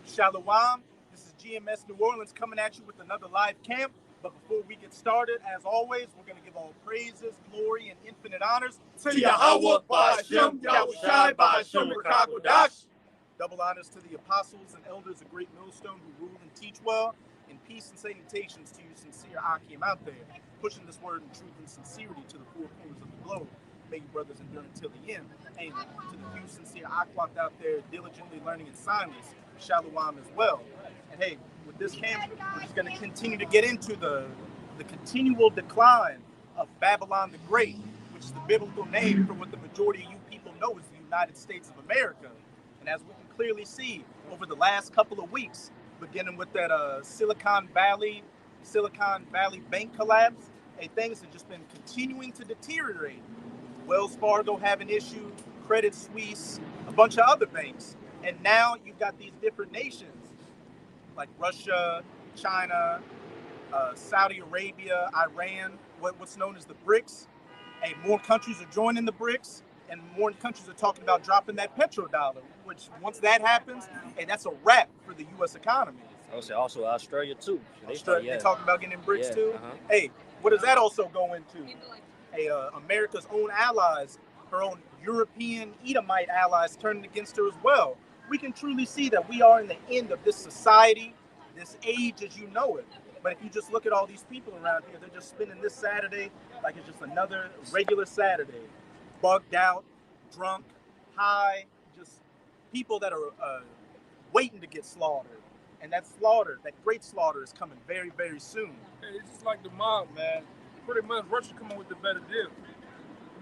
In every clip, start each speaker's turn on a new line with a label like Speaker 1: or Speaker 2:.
Speaker 1: Shalom. This is GMS New Orleans coming at you with another live camp. But before we get started, as always, we're going to give all praises, glory, and infinite honors
Speaker 2: to Yahweh, Ba'ashem, Yahushai, Ba'ashem, Rakakodash.
Speaker 1: Double honors to the apostles and elders of Great Millstone who rule and teach well. And peace and salutations to you sincere Akim out there, pushing this word in truth and sincerity to the four corners of the globe. May you brothers endure until the end. And to the few sincere Akwat out there diligently learning in silence, Shalom as well. And hey, with this camp, we're just going to continue to get into the continual decline of Babylon the Great, which is the biblical name for what the majority of you people know as the United States of America. And as we can clearly see over the last couple of weeks, beginning with that Silicon Valley Bank collapse, hey, things have just been continuing to deteriorate. Wells Fargo having issues, Credit Suisse, a bunch of other banks. And now you've got these different nations like Russia, China, Saudi Arabia, Iran, what's known as the BRICS. Hey, more countries are joining the BRICS, and more countries are talking about dropping that petrodollar, which once that happens, hey, that's a wrap for the U.S. economy.
Speaker 3: Also Australia too.
Speaker 1: They talking about getting in BRICS too. Hey, what does that also go into? Hey, America's own allies, her own European Edomite allies turning against her as well. We can truly see that we are in the end of this society, this age as you know it. But if you just look at all these people around here, they're just spending this Saturday like it's just another regular Saturday. Bugged out, drunk, high, just people that are waiting to get slaughtered. And that slaughter, that great slaughter is coming very, very soon.
Speaker 2: Hey, it's just like the mob, man. Pretty much Russia coming with the better deal.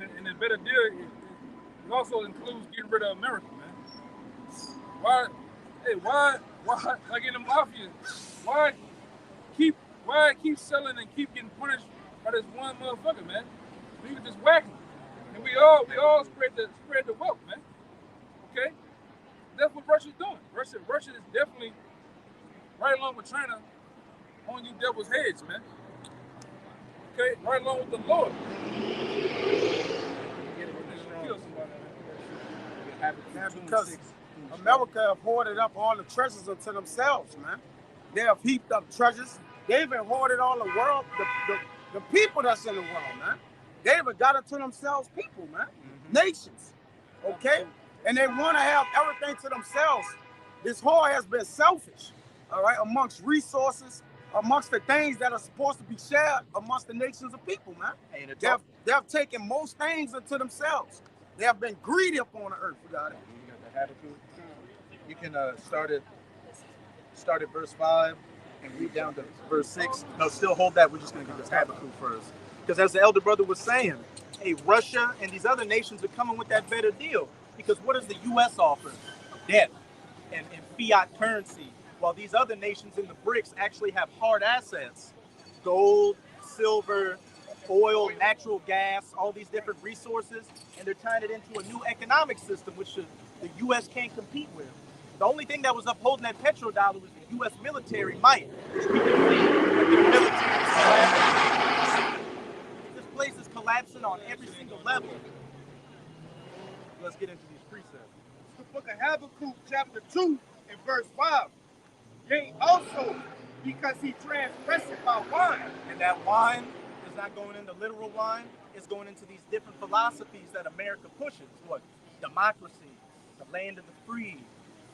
Speaker 2: And the better deal, it also includes getting rid of America, man. Why, like in the mafia, why keep selling and keep getting punished by this one motherfucker, man? We were just whacking. And we all spread the wealth, man. Okay? That's what Russia's doing. Russia is definitely right along with China on you devil's heads, man. Okay? Right along with the Lord.
Speaker 4: Because America have hoarded up all the treasures unto themselves, man. They have heaped up treasures. They even hoarded all the world, the people that's in the world, man. They even got it to themselves, people, man. Nations, okay? And they want to have everything to themselves. This whore has been selfish, all right, amongst resources, amongst the things that are supposed to be shared amongst the nations of people, man. They have taken most things into themselves. They have been greedy upon the earth. You got it.
Speaker 1: You got the Habakkuk. You can start at verse 5 and read down to verse 6. No, still hold that. We're just going to get this Habakkuk first. Because as the elder brother was saying, hey, Russia and these other nations are coming with that better deal. Because what does the U.S. offer? Debt and fiat currency. While these other nations in the BRICS actually have hard assets. Gold, silver, oil, natural gas, all these different resources. And they're tying it into a new economic system, which the U.S. can't compete with. The only thing that was upholding that petrodollar was the U.S. military might, which we can see that the military is collapsing. This place is collapsing on every single level. Let's get into these precepts.
Speaker 4: The book of Habakkuk, chapter 2, and verse 5. Yea, also, because he transgressed by wine.
Speaker 1: And that wine is not going into literal wine. It's going into these different philosophies that America pushes. What? Democracy, the land of the free,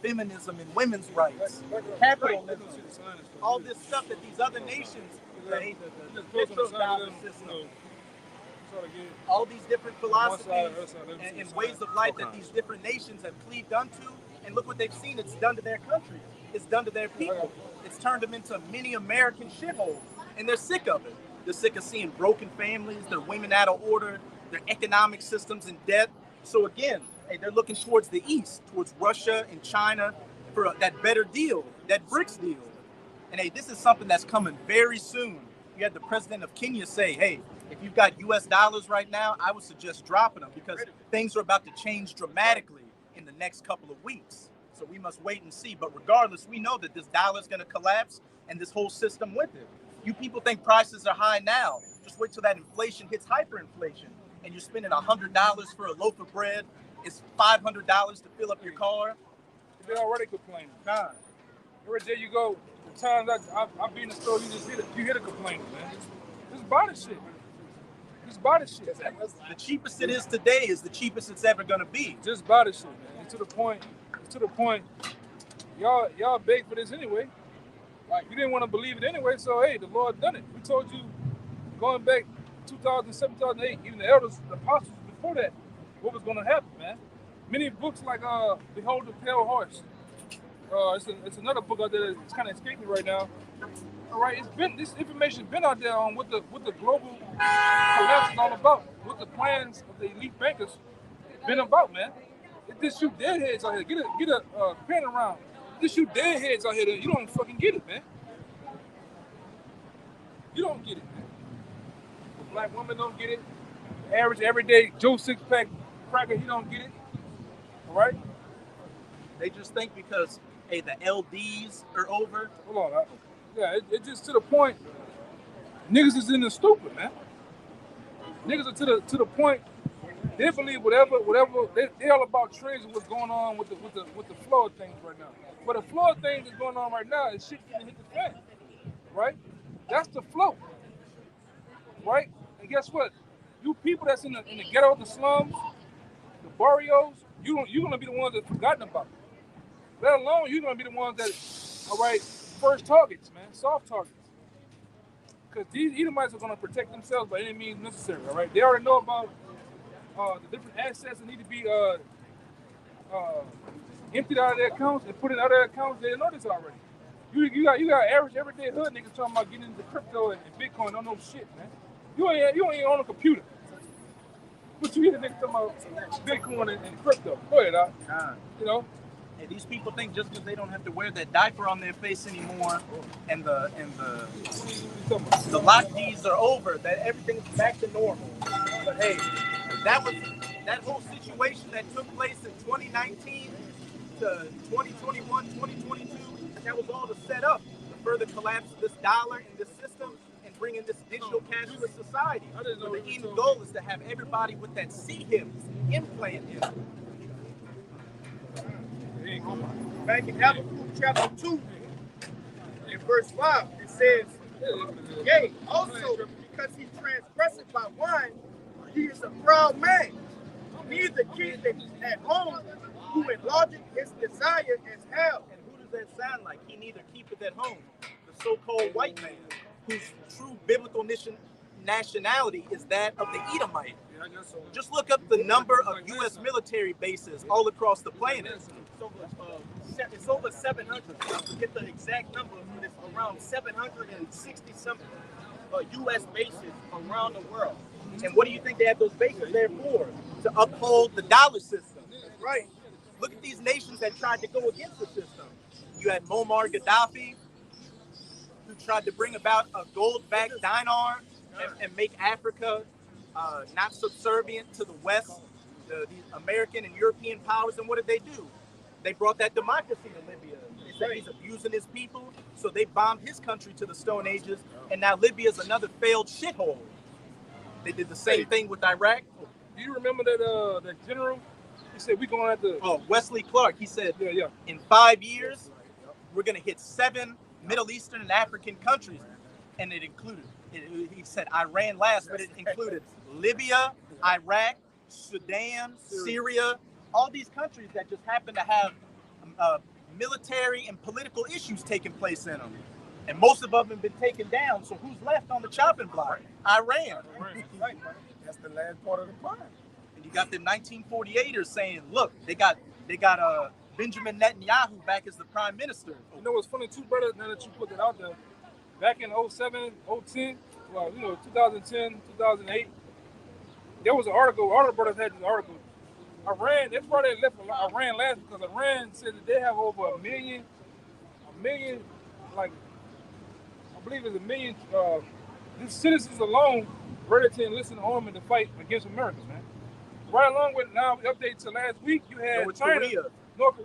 Speaker 1: feminism and women's rights, capitalism, all this stuff that these other nations, the petrodollar system, all these different philosophies and ways of life that these different nations have cleaved unto, and look what they've seen it's done to their country. It's done to their people. It's turned them into mini American shitholes, and they're sick of it. They're sick of seeing broken families, their women out of order, their economic systems in debt. So again, hey, they're looking towards the east, towards Russia and China for that better deal, that BRICS deal. And hey, this is something that's coming very soon. You had the president of Kenya say, hey, if you've got US dollars right now, I would suggest dropping them because things are about to change dramatically in the next couple of weeks. So we must wait and see. But regardless, we know that this dollar is going to collapse and this whole system with it. You people think prices are high now. Just wait till that inflation hits hyperinflation and you're spending $100 for a loaf of bread. It's $500 to fill up your car.
Speaker 2: They're already complaining.
Speaker 1: God.
Speaker 2: Every day you go, the times I be in the store, you just hear the complaining, man. Just buy the shit. Just buy the shit.
Speaker 1: The cheapest it is today is the cheapest it's ever gonna be.
Speaker 2: Just buy the shit, man. It's to the point. Y'all begged for this anyway. Like, you didn't want to believe it anyway, so hey, the Lord done it. We told you going back 2007, 2008, even the elders, the apostles before that, what was going to happen, man. Many books like Behold the Pale Horse. It's another book out there that's kind of escaping me right now. All right, this information's been out there on what the global collapse is all about, what the plans of the elite bankers been about, man. If this shoot deadheads out here, get a pen around. If this shoot deadheads out here, you don't fucking get it, man. You don't get it, man. The black woman don't get it. Average everyday Joe six-pack cracker, he don't get it. All right?
Speaker 1: They just think because, hey, the LDs are over.
Speaker 2: Hold on. Yeah, it's just to the point. Niggas is in the stupid, man. Niggas are to the point. They believe whatever. They all about trends and what's going on with the flow of things right now. But the flow of things that's going on right now is shit gonna hit the fan, right? That's the flow, right? And guess what? You people that's in the ghetto, the slums, the barrios, you're gonna be the ones that's forgotten about. Let alone you're gonna be the ones that, all right, first targets, man, soft targets. Because these Edomites are gonna protect themselves by any means necessary, all right? They already know about the different assets that need to be emptied out of their accounts and put in other accounts. They know this already. You got average everyday hood niggas talking about getting into crypto and Bitcoin. Don't know shit, man. You ain't on a computer. But you hear the niggas talking about Bitcoin and crypto. Go ahead, you know.
Speaker 1: And these people think just because they don't have to wear that diaper on their face anymore, and the lockdowns are over, that everything's back to normal. But hey, that whole situation that took place in 2019 to 2021, 2022, that was all to set up the further collapse of this dollar and this system and bring in this digital cashless society. So the end goal is to have everybody with that CHIPS implanted.
Speaker 4: Back in Habakkuk chapter 2, in verse 5, it says, yea, also because he transgressed by wine, he is a proud man. Neither keepeth at home, who enlargeth his desire as hell.
Speaker 1: And who does that sound like? He neither keepeth at home. The so-called white man, whose true biblical nationality is that of the Edomite.
Speaker 2: Yeah, I guess so.
Speaker 1: Just look up the number of U.S. military bases all across the planet.
Speaker 4: It's over 700. I forget the exact number. It's around 760 something U.S. bases around the world.
Speaker 1: And what do you think they have those bases there for? To uphold the dollar system.
Speaker 4: Right.
Speaker 1: Look at these nations that tried to go against the system. You had Muammar Gaddafi, who tried to bring about a gold-backed dinar and make Africa not subservient to the West, the American and European powers. And what did they do? They brought that democracy to Libya. They said he's abusing his people, so they bombed his country to the Stone Ages, and now Libya is another failed shithole. They did the same thing with Iraq.
Speaker 2: Do you remember that general? He said we're gonna have to.
Speaker 1: Oh, Wesley Clark. He said,
Speaker 2: yeah.
Speaker 1: In 5 years, we're gonna hit 7 Middle Eastern and African countries, and it included. He said Iran last, but it included Libya, Iraq, Sudan, Syria, all these countries that just happen to have military and political issues taking place in them. And most of them have been taken down. So who's left on the chopping block? Iran.
Speaker 4: That's the last part of the plan.
Speaker 1: And you got the 1948ers saying, look, they got Benjamin Netanyahu back as the prime minister.
Speaker 2: You know what's funny too, brother, now that you put that out there, back in 07, 010, well, 2010, 2008, there was an article, all the brothers had this article. Iran, that's why they left Iran last, because Iran said that they have over a million, like, I believe it's 1 million, these citizens alone ready to enlist in the army to fight against America, man. Right along with, now, update to last week, you had China. North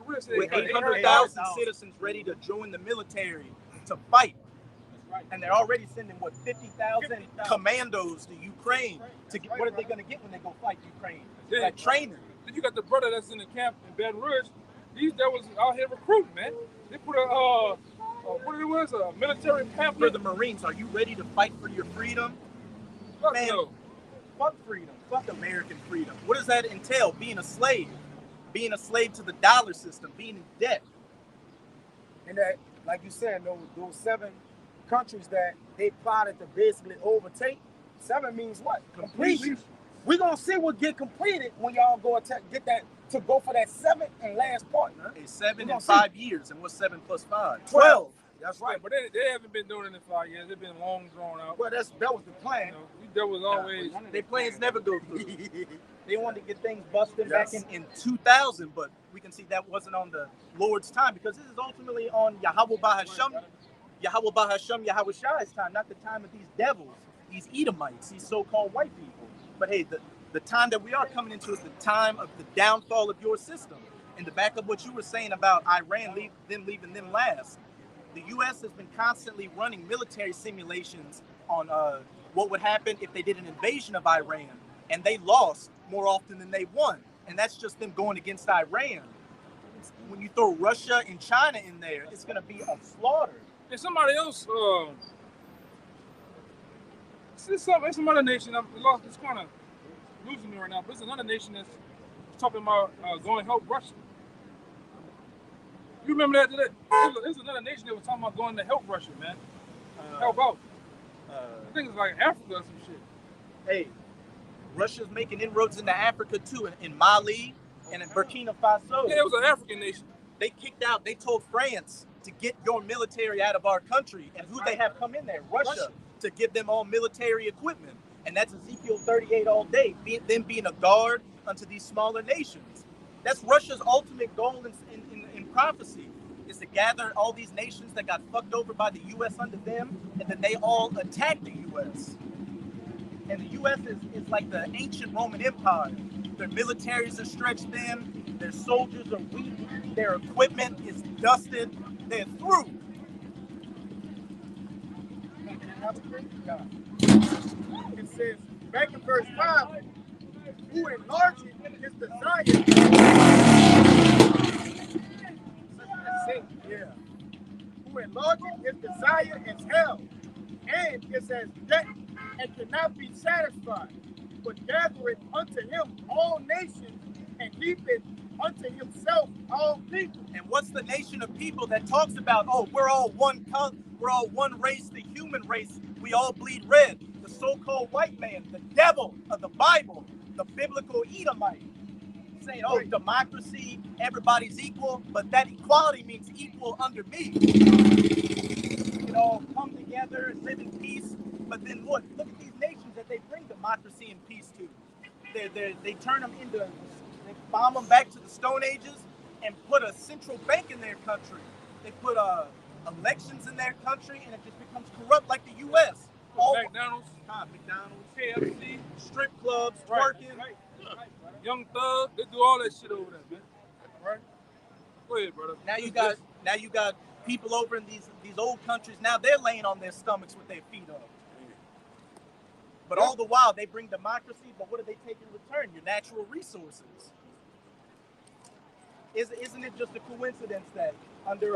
Speaker 2: Korea said
Speaker 1: with 800,000 citizens ready to join the military to fight. And they're already sending, 50,000 commandos to Ukraine. To get, what are they going to get when they go fight Ukraine?
Speaker 2: Yeah.
Speaker 1: That training.
Speaker 2: Then you got the brother that's in the camp in Baton Rouge. these devils out here recruiting, man. They put a military
Speaker 1: For
Speaker 2: pamphlet.
Speaker 1: the Marines, are you ready to fight for your freedom?
Speaker 2: Fuck
Speaker 1: Man,
Speaker 2: no.
Speaker 1: fuck freedom. Fuck American freedom. What does that entail? Being a slave. Being a slave to the dollar system. Being in debt.
Speaker 4: And that, like you said, those 7 countries that they plotted to basically overtake. 7 means what? Completion. We're gonna see what get completed when y'all go get that to go for that 7th and last partner.
Speaker 1: It's 7
Speaker 4: We're
Speaker 1: in
Speaker 4: gonna
Speaker 1: 5 years. And what's 7 plus 5?
Speaker 4: 12. That's
Speaker 2: Yeah,
Speaker 4: right.
Speaker 2: but they haven't been doing it in 5 years. They've been long drawn out.
Speaker 4: Well, that was the plan.
Speaker 2: You know, these devils always.
Speaker 1: Their plans never go through. They wanted to get things busted
Speaker 4: Yes.
Speaker 1: back in 2000, but we can see that wasn't on the Lord's time because this is ultimately on Yahweh Bahasham, Yahweh Shai's time, not the time of these devils, these Edomites, these so-called white people. But hey, the time that we are coming into is the time of the downfall of your system. And to back up what you were saying about Iran leaving them last, the U.S. has been constantly running military simulations on what would happen if they did an invasion of Iran, and they lost more often than they won. And that's just them going against Iran. When you throw Russia and China in there, it's going to be a slaughter.
Speaker 2: And somebody else, it's some other nation. It's kind of losing me right now, but it's another nation that's talking about going to help Russia. You remember that? There's another nation that was talking about going to help Russia, man. Help out. I think it's like Africa or some shit.
Speaker 1: Hey, Russia's making inroads into Africa too, in Mali and in Burkina Faso.
Speaker 2: Yeah, it was an African nation.
Speaker 1: They kicked out, they told France to get your military out of our country. And who they have come in there? Russia, to give them all military equipment. And that's Ezekiel 38 all day, them being a guard unto these smaller nations. That's Russia's ultimate goal in prophecy, is to gather all these nations that got fucked over by the U.S. under them, and then they all attack the U.S. And the U.S. is like the ancient Roman Empire. Their militaries are stretched thin, their soldiers are weak, their equipment is dusted, they're through.
Speaker 4: It says, back in verse 5, who enlarges his desire. Yeah. Who enlarges his desire is hell. And it says, that and cannot be satisfied, but gathereth unto him all nations, and heapeth unto himself all people.
Speaker 1: And what's the nation of people that talks about, oh, we're all one race, the human race, we all bleed red? The so-called white man, the devil of the Bible, the biblical Edomite, saying, oh, democracy, everybody's equal, but that equality means equal under me. We can all come together and live in peace. But then look at these nations that they bring democracy and peace to. They turn them into, they bomb them back to the Stone Ages and put a central bank in their country. They put elections in their country, and it just becomes corrupt like the U.S.
Speaker 2: McDonald's, KFC,
Speaker 1: strip clubs, twerking.
Speaker 2: Right. Young Thug, they do all that shit over there, man. Right? Go ahead, brother.
Speaker 1: Now you got people over in these old countries. Now they're laying on their stomachs with their feet up. But all the while they bring democracy. But what do they take in return? Your natural resources. Isn't it just a coincidence that under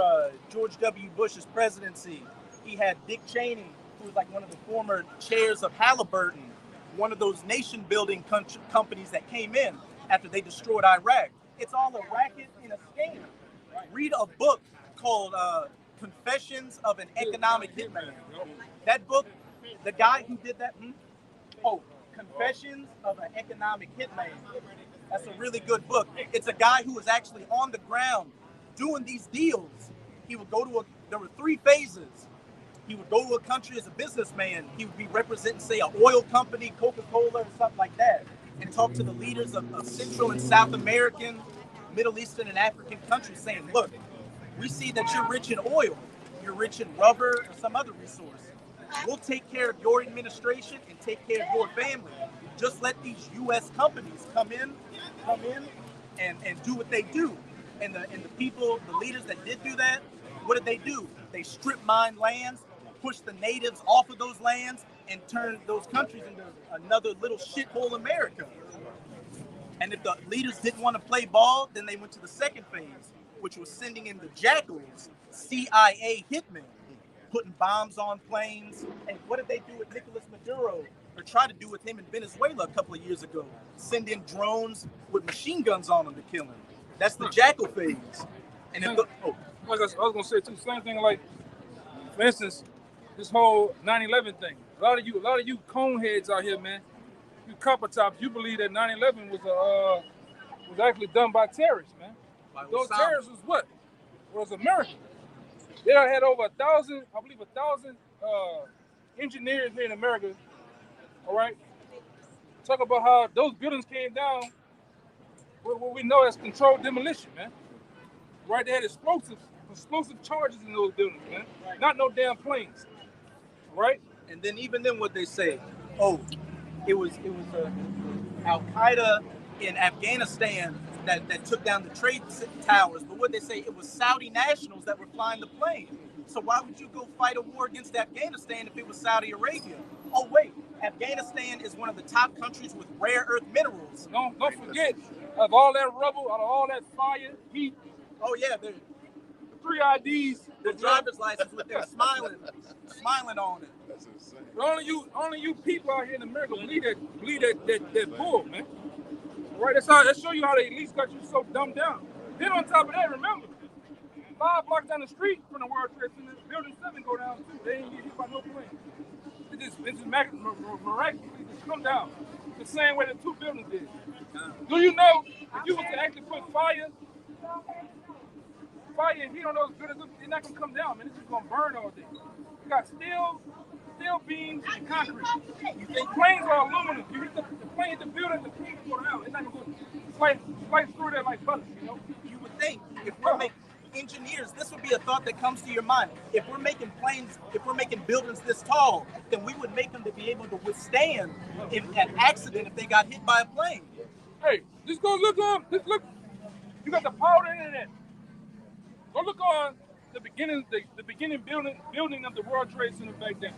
Speaker 1: George W. Bush's presidency, he had Dick Cheney, who was like one of the former chairs of Halliburton, one of those nation-building companies that came in after they destroyed Iraq. It's all a racket and a scam. Read a book called Confessions of an Economic Hitman. That book, the guy who did that, Confessions of an Economic Hitman. That's a really good book. It's a guy who was actually on the ground doing these deals. He would go there were 3 phases. He would go to a country as a businessman. He would be representing, say, an oil company, Coca-Cola, or something like that, and talk to the leaders of Central and South American, Middle Eastern, and African countries saying, look, we see that you're rich in oil, you're rich in rubber, or some other resource. We'll take care of your administration and take care of your family. Just let these U.S. companies come in and do what they do. And the people, the leaders that did do that, what did they do? They strip mine lands, push the natives off of those lands, and turn those countries into another little shithole America. And if the leaders didn't want to play ball, then they went to the second phase, which was sending in the Jackals, CIA hitmen, putting bombs on planes. And what did they do with Nicolas Maduro, or try to do with him in Venezuela a couple of years ago? Send in drones with machine guns on them to kill him. That's the Jackal phase. And if
Speaker 2: like I was gonna say too, same thing. Like, for instance, this whole 9/11 thing. A lot of you coneheads out here, man. You copper tops, you believe that 9/11 was actually done by terrorists, man. Those terrorists was what? Was American. They had over 1,000, I believe 1,000 engineers here in America. All right. Talk about how those buildings came down. What we know as controlled demolition, man. Right, they had explosive charges in those buildings, man. Not no damn planes. Right?
Speaker 1: And then even then, what they say, oh, it was Al Qaeda in Afghanistan that took down the trade towers. But what they say, it was Saudi nationals that were flying the plane. So why would you go fight a war against Afghanistan if it was Saudi Arabia? Oh wait, Afghanistan is one of the top countries with rare earth minerals.
Speaker 2: Don't forget, of all that rubble, out of all that fire, heat.
Speaker 1: Oh yeah, the
Speaker 2: 3 IDs,
Speaker 1: the driver's license with them smiling on it.
Speaker 5: That's insane.
Speaker 2: But only you people out here in America believe that bull, man. Right? That show you how they at least got you so dumbed down. Then on top of that, remember, 5 blocks down the street from the World Trade Center, Building 7 go down too. They ain't get hit by no plane. It just miraculously just come down the same way the 2 buildings did. Do you know if you were to actually put fire and heat on those buildings, it's not gonna come down, man. It's just gonna burn all day. You got steel beams and concrete. You think planes are aluminum? You hit the plane hit the building, the plane will go down. It's not gonna go slice through there like butter, you know?
Speaker 1: You would think if we're making engineers, this would be a thought that comes to your mind. If we're making planes, if we're making buildings this tall, then we would make them to be able to withstand an accident if they got hit by a plane.
Speaker 2: Hey, just go look on. Just look. You got the power of the internet. Go look on the beginning building of the World Trade Center back then.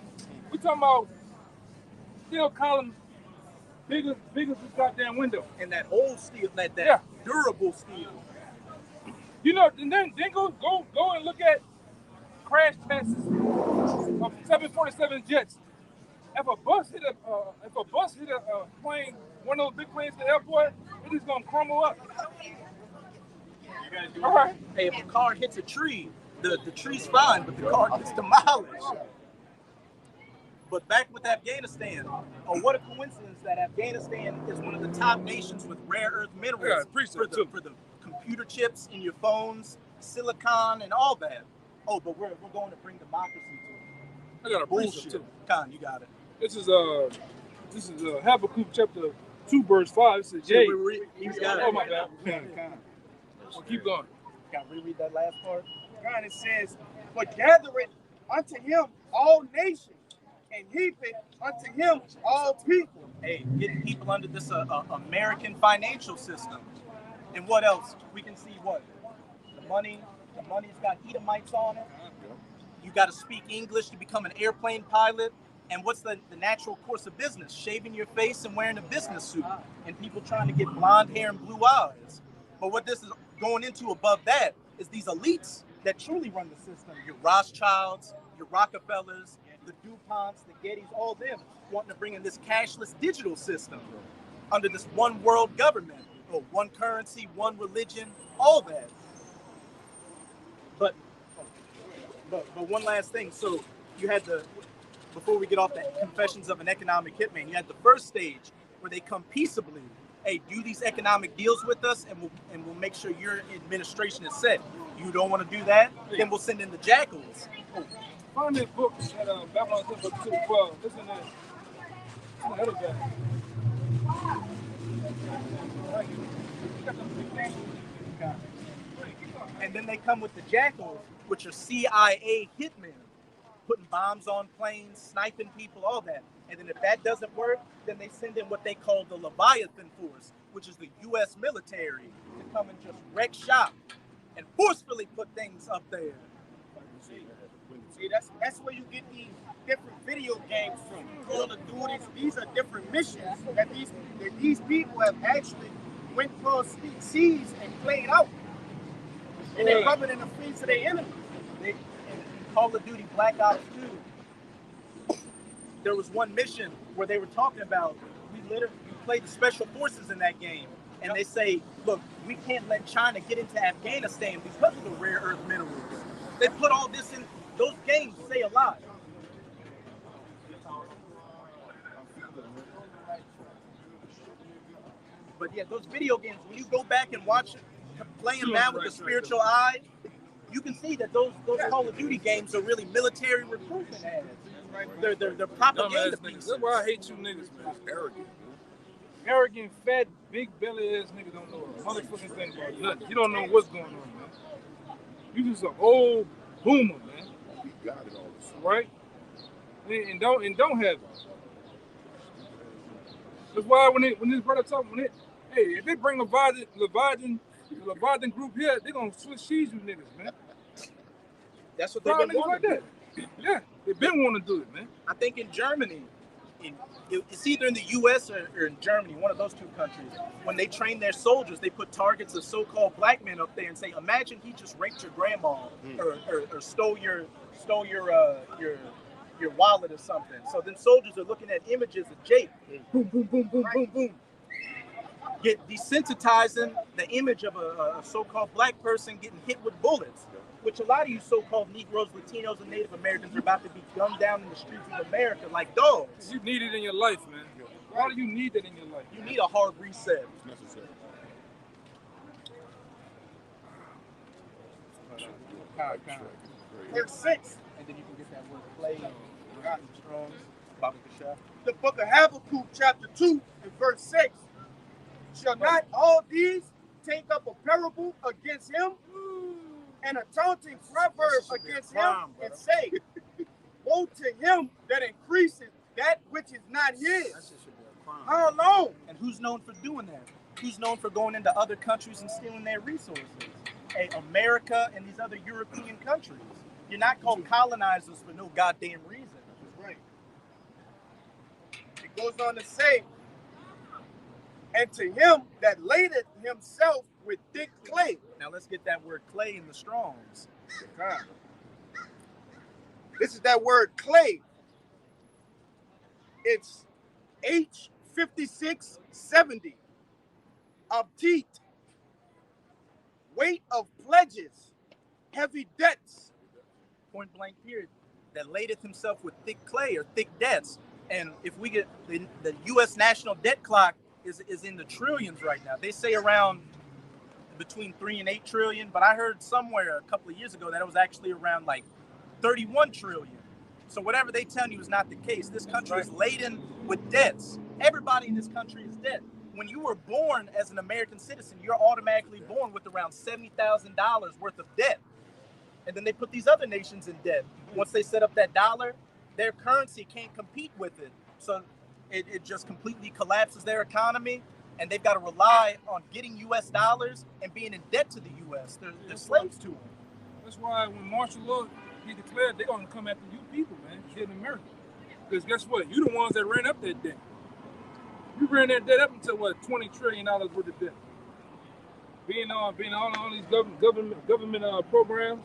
Speaker 2: We talking about steel columns big as this goddamn window.
Speaker 1: And that old steel, that
Speaker 2: Yeah.
Speaker 1: durable steel.
Speaker 2: You know, and then go and look at crash tests of 747 jets. If a bus hit a plane, one of those big planes at the airport, it's just gonna crumble up. All right.
Speaker 1: Hey, if a car hits a tree, the tree's fine, but the car gets demolished. But back with Afghanistan, what a coincidence that Afghanistan is one of the top nations with rare earth minerals for the computer chips in your phones, silicon, and all that. Oh, but we're going to bring democracy to it.
Speaker 2: I got a
Speaker 1: Bullshit.
Speaker 2: bullshit too.
Speaker 1: Con, you got it.
Speaker 2: This is Habakkuk chapter 2 verse 5. It says, "Yea."
Speaker 1: He's got it.
Speaker 2: Oh my bad. Well, keep going.
Speaker 1: Can I reread that last part?
Speaker 4: God, it says, "But gathereth unto him all nations, and heapeth unto him all people."
Speaker 1: Hey, getting people under this American financial system. And what else? We can see what? The money's got Edomites on it. You got to speak English to become an airplane pilot. And what's the natural course of business? Shaving your face and wearing a business suit. And people trying to get blonde hair and blue eyes. But what this is going into above that is these elites that truly run the system. Your Rothschilds, your Rockefellers, the DuPonts, the Gettys, all them wanting to bring in this cashless digital system under this one world government, or one currency, one religion, all that. But one last thing. So you had before we get off the Confessions of an Economic Hitman, you had the first stage where they come peaceably. Hey, do these economic deals with us, and we'll make sure your administration is set. You don't want to do that, then we'll send in the jackals.
Speaker 2: Find this book at Babylon 2:12. Listen to that. The other guy.
Speaker 1: And then they come with the jackals, which are CIA hitmen, putting bombs on planes, sniping people, all that. And then if that doesn't work, then they send in what they call the Leviathan Force, which is the U.S. military, to come and just wreck shop and forcefully put things up there.
Speaker 4: See, that's where you get these different video games from. Call of Duty. These are different missions that these people have actually went across seas and played out. And they rub it in the face of their enemies.
Speaker 1: In Call of Duty Black Ops 2, there was one mission where they were talking about we played the special forces in that game, and they say, look, we can't let China get into Afghanistan because of the rare earth minerals. They put all this in those games. Say a lot. But yeah, those video games, when you go back and watch it, play them now with the spiritual eye, you can see that those Call of Duty games are really military recruitment ads. They're propaganda pieces.
Speaker 2: That's why I hate you niggas, man. Arrogant, fat, big belly ass niggas don't know a motherfucking thing about nothing. You don't know what's going on, man. You just an old boomer, man. You got it all this time. Right? And don't have it. That's why when this brother talking, hey, if they bring Leviathan group here, they gonna switch seas, you niggas, man.
Speaker 1: That's what they've been wanting.
Speaker 2: Like that. Yeah, they've been wanting to do it, man.
Speaker 1: I think in Germany, it's either in the U.S. or in Germany, one of those two countries. When they train their soldiers, they put targets of so-called black men up there and say, "Imagine he just raped your grandma or stole your wallet or something." So then soldiers are looking at images of Jake, boom, boom, boom, boom, boom, boom, get desensitizing the image of a so-called black person getting hit with bullets, which a lot of you so-called Negroes, Latinos, and Native Americans are about to be gunned down in the streets of America like dogs.
Speaker 2: You need it in your life, man. Why do you need that in your life?
Speaker 1: You need a hard reset.
Speaker 5: It's necessary.
Speaker 4: Verse 6.
Speaker 1: And then you can get that word play and strong. Baba Kasha.
Speaker 4: The book of Habakkuk, chapter 2, and verse 6. Shall not all these take up a parable against him, and a taunting proverb against him, and say, woe to him that increases that which is not his. How long?
Speaker 1: And who's known for doing that? Who's known for going into other countries and stealing their resources? Hey, America and these other European countries. You're not called colonizers for no goddamn reason.
Speaker 4: That's right. It goes on to say, and to him that ladeth himself with thick clay.
Speaker 1: Now let's get that word clay in the Strongs.
Speaker 4: This is that word clay. It's H5670. Abtit. Weight of pledges. Heavy debts.
Speaker 1: Point blank period. That ladeth himself with thick clay or thick debts. And if we get the U.S. national debt clock is in the trillions right now. They say around between 3 and 8 trillion, but I heard somewhere a couple of years ago that it was actually around like 31 trillion. So whatever they tell you is not the case. This country is laden with debts. Everybody in this country is debt. When you were born as an American citizen, you're automatically born with around $70,000 worth of debt. And then they put these other nations in debt. Once they set up that dollar, their currency can't compete with it. So it just completely collapses their economy, and they've got to rely on getting U.S. dollars and being in debt to the U.S. They're slaves to them.
Speaker 2: That's why when martial law be declared, they're going to come after you people, man, here in America. Because guess what? You the ones that ran up that debt. You ran that debt up until, what, $20 trillion worth of debt. Being on all these government programs,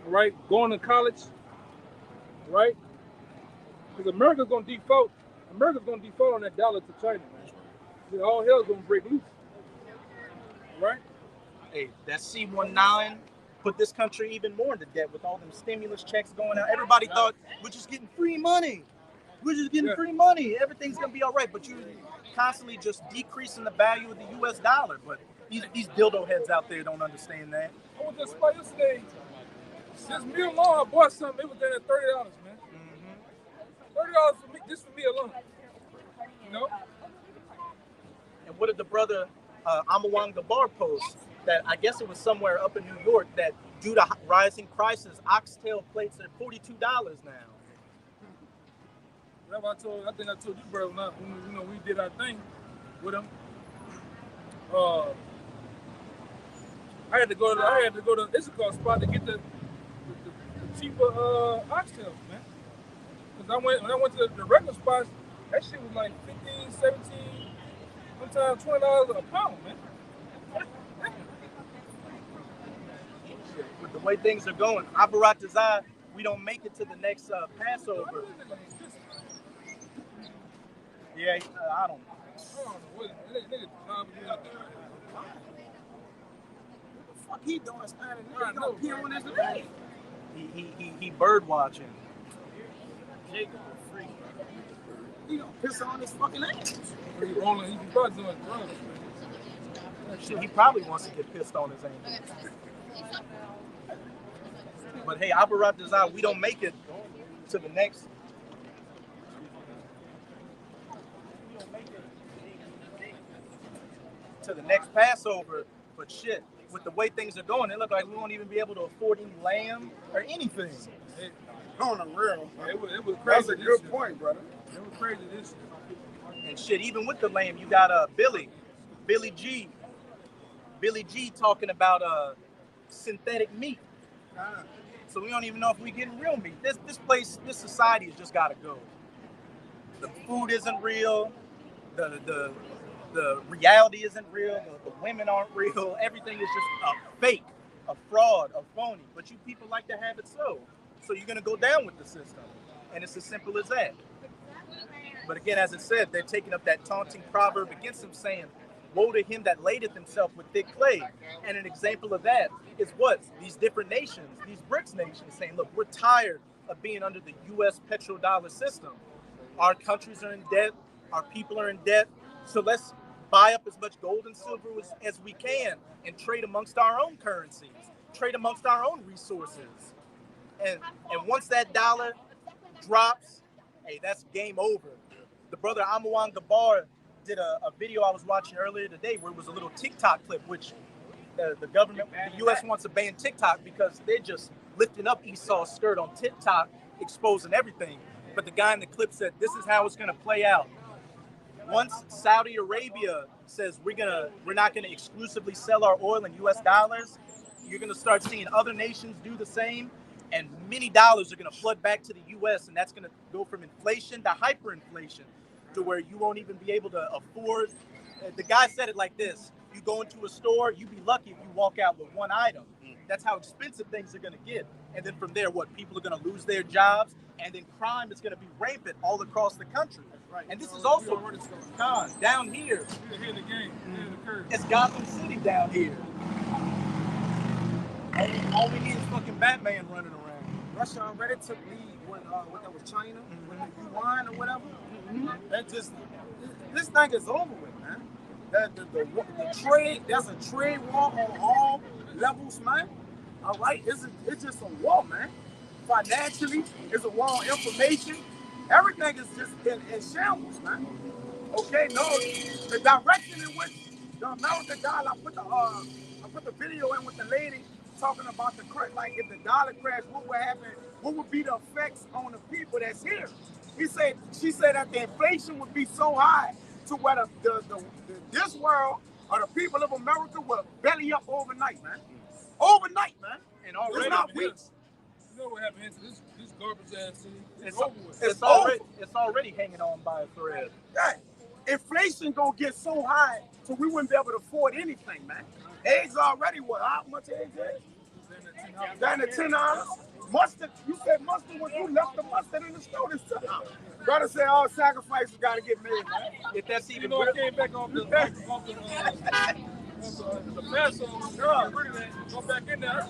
Speaker 2: right? Going to college, right? Because America's going to default. America's going to default on that dollar to China, man. All hell's going to break loose. Right?
Speaker 1: Hey, that C-19 put this country even more into debt with all them stimulus checks going out. Everybody thought we're just getting free money. We're just getting free money. Everything's going to be all right. But you're constantly just decreasing the value of the U.S. dollar. But these dildo heads out there don't understand that.
Speaker 2: I went to a spot yesterday. Since me alone, I bought something. It was there at $30, man. $30 for me, just for me alone. You know?
Speaker 1: And what did the brother Amawang Gabar post? That I guess it was somewhere up in New York that due to rising prices, oxtail plates are $42 now.
Speaker 2: I think I told you, bro, when we did our thing with them. I had to go to Issachar spot to get the cheaper oxtails, man. Because when I went to the regular spots, that shit was like $15, $17, sometimes $20 a pound, man.
Speaker 1: with the way things are going, Abarat we don't make it to the next Passover. Yeah, I don't know.
Speaker 2: What
Speaker 4: the fuck he doing standing there?
Speaker 2: I
Speaker 4: He gonna
Speaker 2: know,
Speaker 4: pee on his leg.
Speaker 1: He bird watching.
Speaker 4: Jacob a freak. He gonna piss on his fucking ass.
Speaker 2: He probably doing drugs.
Speaker 1: Shit, he probably wants to get pissed on his ankle. But hey, Abarat we don't make it to the next. To the next Passover, but shit, with the way things are going, it look like we won't even be able to afford any lamb or anything.
Speaker 4: On the real.
Speaker 2: It was
Speaker 4: That's
Speaker 2: crazy.
Speaker 4: a good point, brother.
Speaker 2: It was crazy this year.
Speaker 1: And shit, even with the lamb, you got Billy G talking about synthetic meat. So we don't even know if we're getting real meat. This society has just got to go. The food isn't real. The reality isn't real. The women aren't real. Everything is just a fake, a fraud, a phony. But you people like to have it so. So you're going to go down with the system. And it's as simple as that. But again, as it said, they're taking up that taunting proverb against him, saying, woe to him that ladeth himself with thick clay. And an example of that is what? These different nations, these BRICS nations saying, look, we're tired of being under the U.S. petrodollar system. Our countries are in debt. Our people are in debt. So let's buy up as much gold and silver as we can and trade amongst our own currencies, trade amongst our own resources. And once that dollar drops, hey, that's game over. The brother Amawan Gabar did a video I was watching earlier today where it was a little TikTok clip, which the government, the U.S. wants to ban TikTok because they're just lifting up Esau's skirt on TikTok, exposing everything. But the guy in the clip said, this is how it's going to play out. Once Saudi Arabia says we're not gonna exclusively sell our oil in U.S. dollars, you're gonna start seeing other nations do the same, and many dollars are gonna flood back to the U.S. and that's gonna go from inflation to hyperinflation, to where you won't even be able to afford. The guy said it like this: you go into a store, you'd be lucky if you walk out with one item. That's how expensive things are gonna get. And then from there, people are gonna lose their jobs, and then crime is gonna be rampant all across the country. Right. And this is also down here. It's Gotham City down here. All we need is fucking Batman running around.
Speaker 4: Russia already took lead when that was China, when the yuan or whatever. That just, this thing is over with, man. The trade, there's a trade war on all levels, man. All right, it's just a war, man. Financially, it's a war on information. Everything is just in shambles, man. Okay, no, the direction in which the American dollar, I put the video in with the lady talking about the crash, like if the dollar crashed, what would happen? What would be the effects on the people that's here? She said that the inflation would be so high to where this world or the people of America will belly up overnight, man. Overnight, man.
Speaker 1: And already,
Speaker 4: it's not weeks.
Speaker 2: You know what happened to this garbage ass city?
Speaker 1: It's already hanging on by a thread.
Speaker 4: Hey, inflation gonna get so high so we wouldn't be able to afford anything, man. Eggs already what? How much eggs is? Down to $10. Mustard, you said mustard when you left the mustard in the store this time. Brother said all sacrifices gotta get made, man.
Speaker 1: If that's even
Speaker 2: I came back off the Passover, get rid of that, go back in there.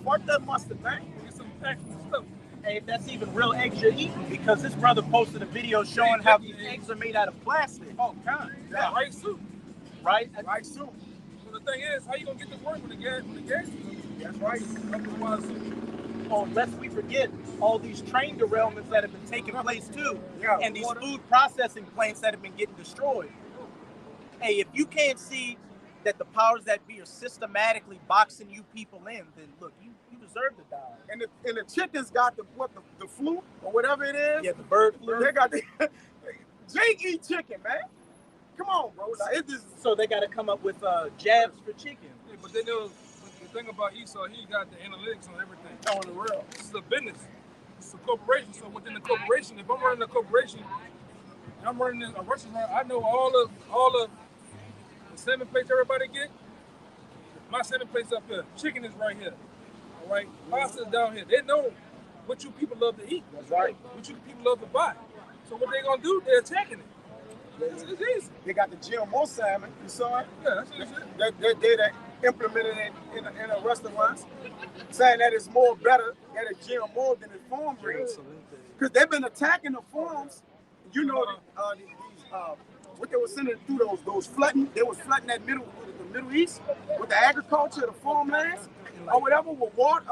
Speaker 4: Fuck that mustard, man.
Speaker 2: Get some packs and stuff.
Speaker 1: Hey, if that's even real eggs you're eating, because this brother posted a video showing how these eggs are made out of plastic.
Speaker 2: Oh, God. Yeah. Right soup.
Speaker 1: Right?
Speaker 4: Right soup.
Speaker 2: So the thing is, how you gonna get this work when the gas
Speaker 4: That's right.
Speaker 1: Oh, lest we forget all these train derailments that have been taking place too, and these food processing plants that have been getting destroyed. Hey, if you can't see that the powers that be are systematically boxing you people in, then look, you deserve to die.
Speaker 4: And the chickens got the flu or whatever it is.
Speaker 1: Yeah, the bird flu.
Speaker 4: They got Jake eat chicken, man. Come on, bro. Like,
Speaker 1: so they got to come up with jabs for chicken.
Speaker 2: Yeah, but they know the thing about Esau, he got the analytics on everything.
Speaker 4: On the real.
Speaker 2: This is a business. It's a corporation. So within the corporation, if I'm running a corporation and I'm running a restaurant, I know all of the salmon plates everybody get. My salmon plates up here. Chicken is right here. All right, pasta's down here. They know what you people love to eat.
Speaker 4: That's right.
Speaker 2: What you people love to buy. So what they gonna do? They're attacking it. It's easy.
Speaker 4: They got the GMO salmon. You saw it?
Speaker 2: Yeah, that's easy.
Speaker 4: They implemented it in the restaurants, saying that it's more better that it's GMO than it's farm raised. Because they've been attacking the farms. You know, what they were sending through those flooding. They was flooding that the Middle East with the agriculture, the farmlands, or whatever, with water,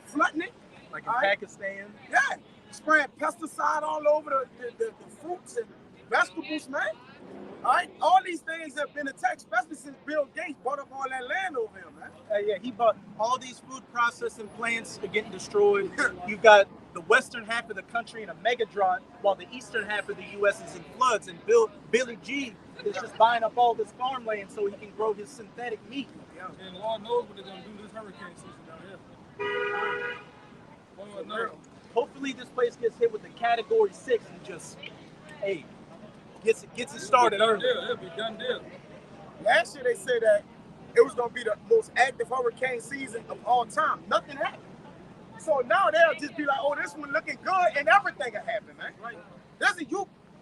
Speaker 4: flooding it.
Speaker 1: Like in Pakistan.
Speaker 4: Yeah, spraying pesticide all over the fruits and vegetables, man. All right, all these things have been attacked, especially since Bill Gates bought up all that land over here, man.
Speaker 1: Yeah, he bought all these food processing plants are getting destroyed. You've got the western half of the country in a mega drought, while the eastern half of the U.S. is in floods. And Billy G is just buying up all this farmland so he can grow his synthetic meat.
Speaker 2: Yeah. And Lord knows what they're gonna do this hurricane season down here. Lord knows.
Speaker 1: Hopefully this place gets hit with the Category 6 and just, hey, gets it started
Speaker 2: Done
Speaker 1: early.
Speaker 2: deal. It'll be done deal.
Speaker 4: Last year they said that it was going to be the most active hurricane season of all time. Nothing happened. So now they'll just be like, oh, this one looking good, and everything will happen, man.
Speaker 1: Right.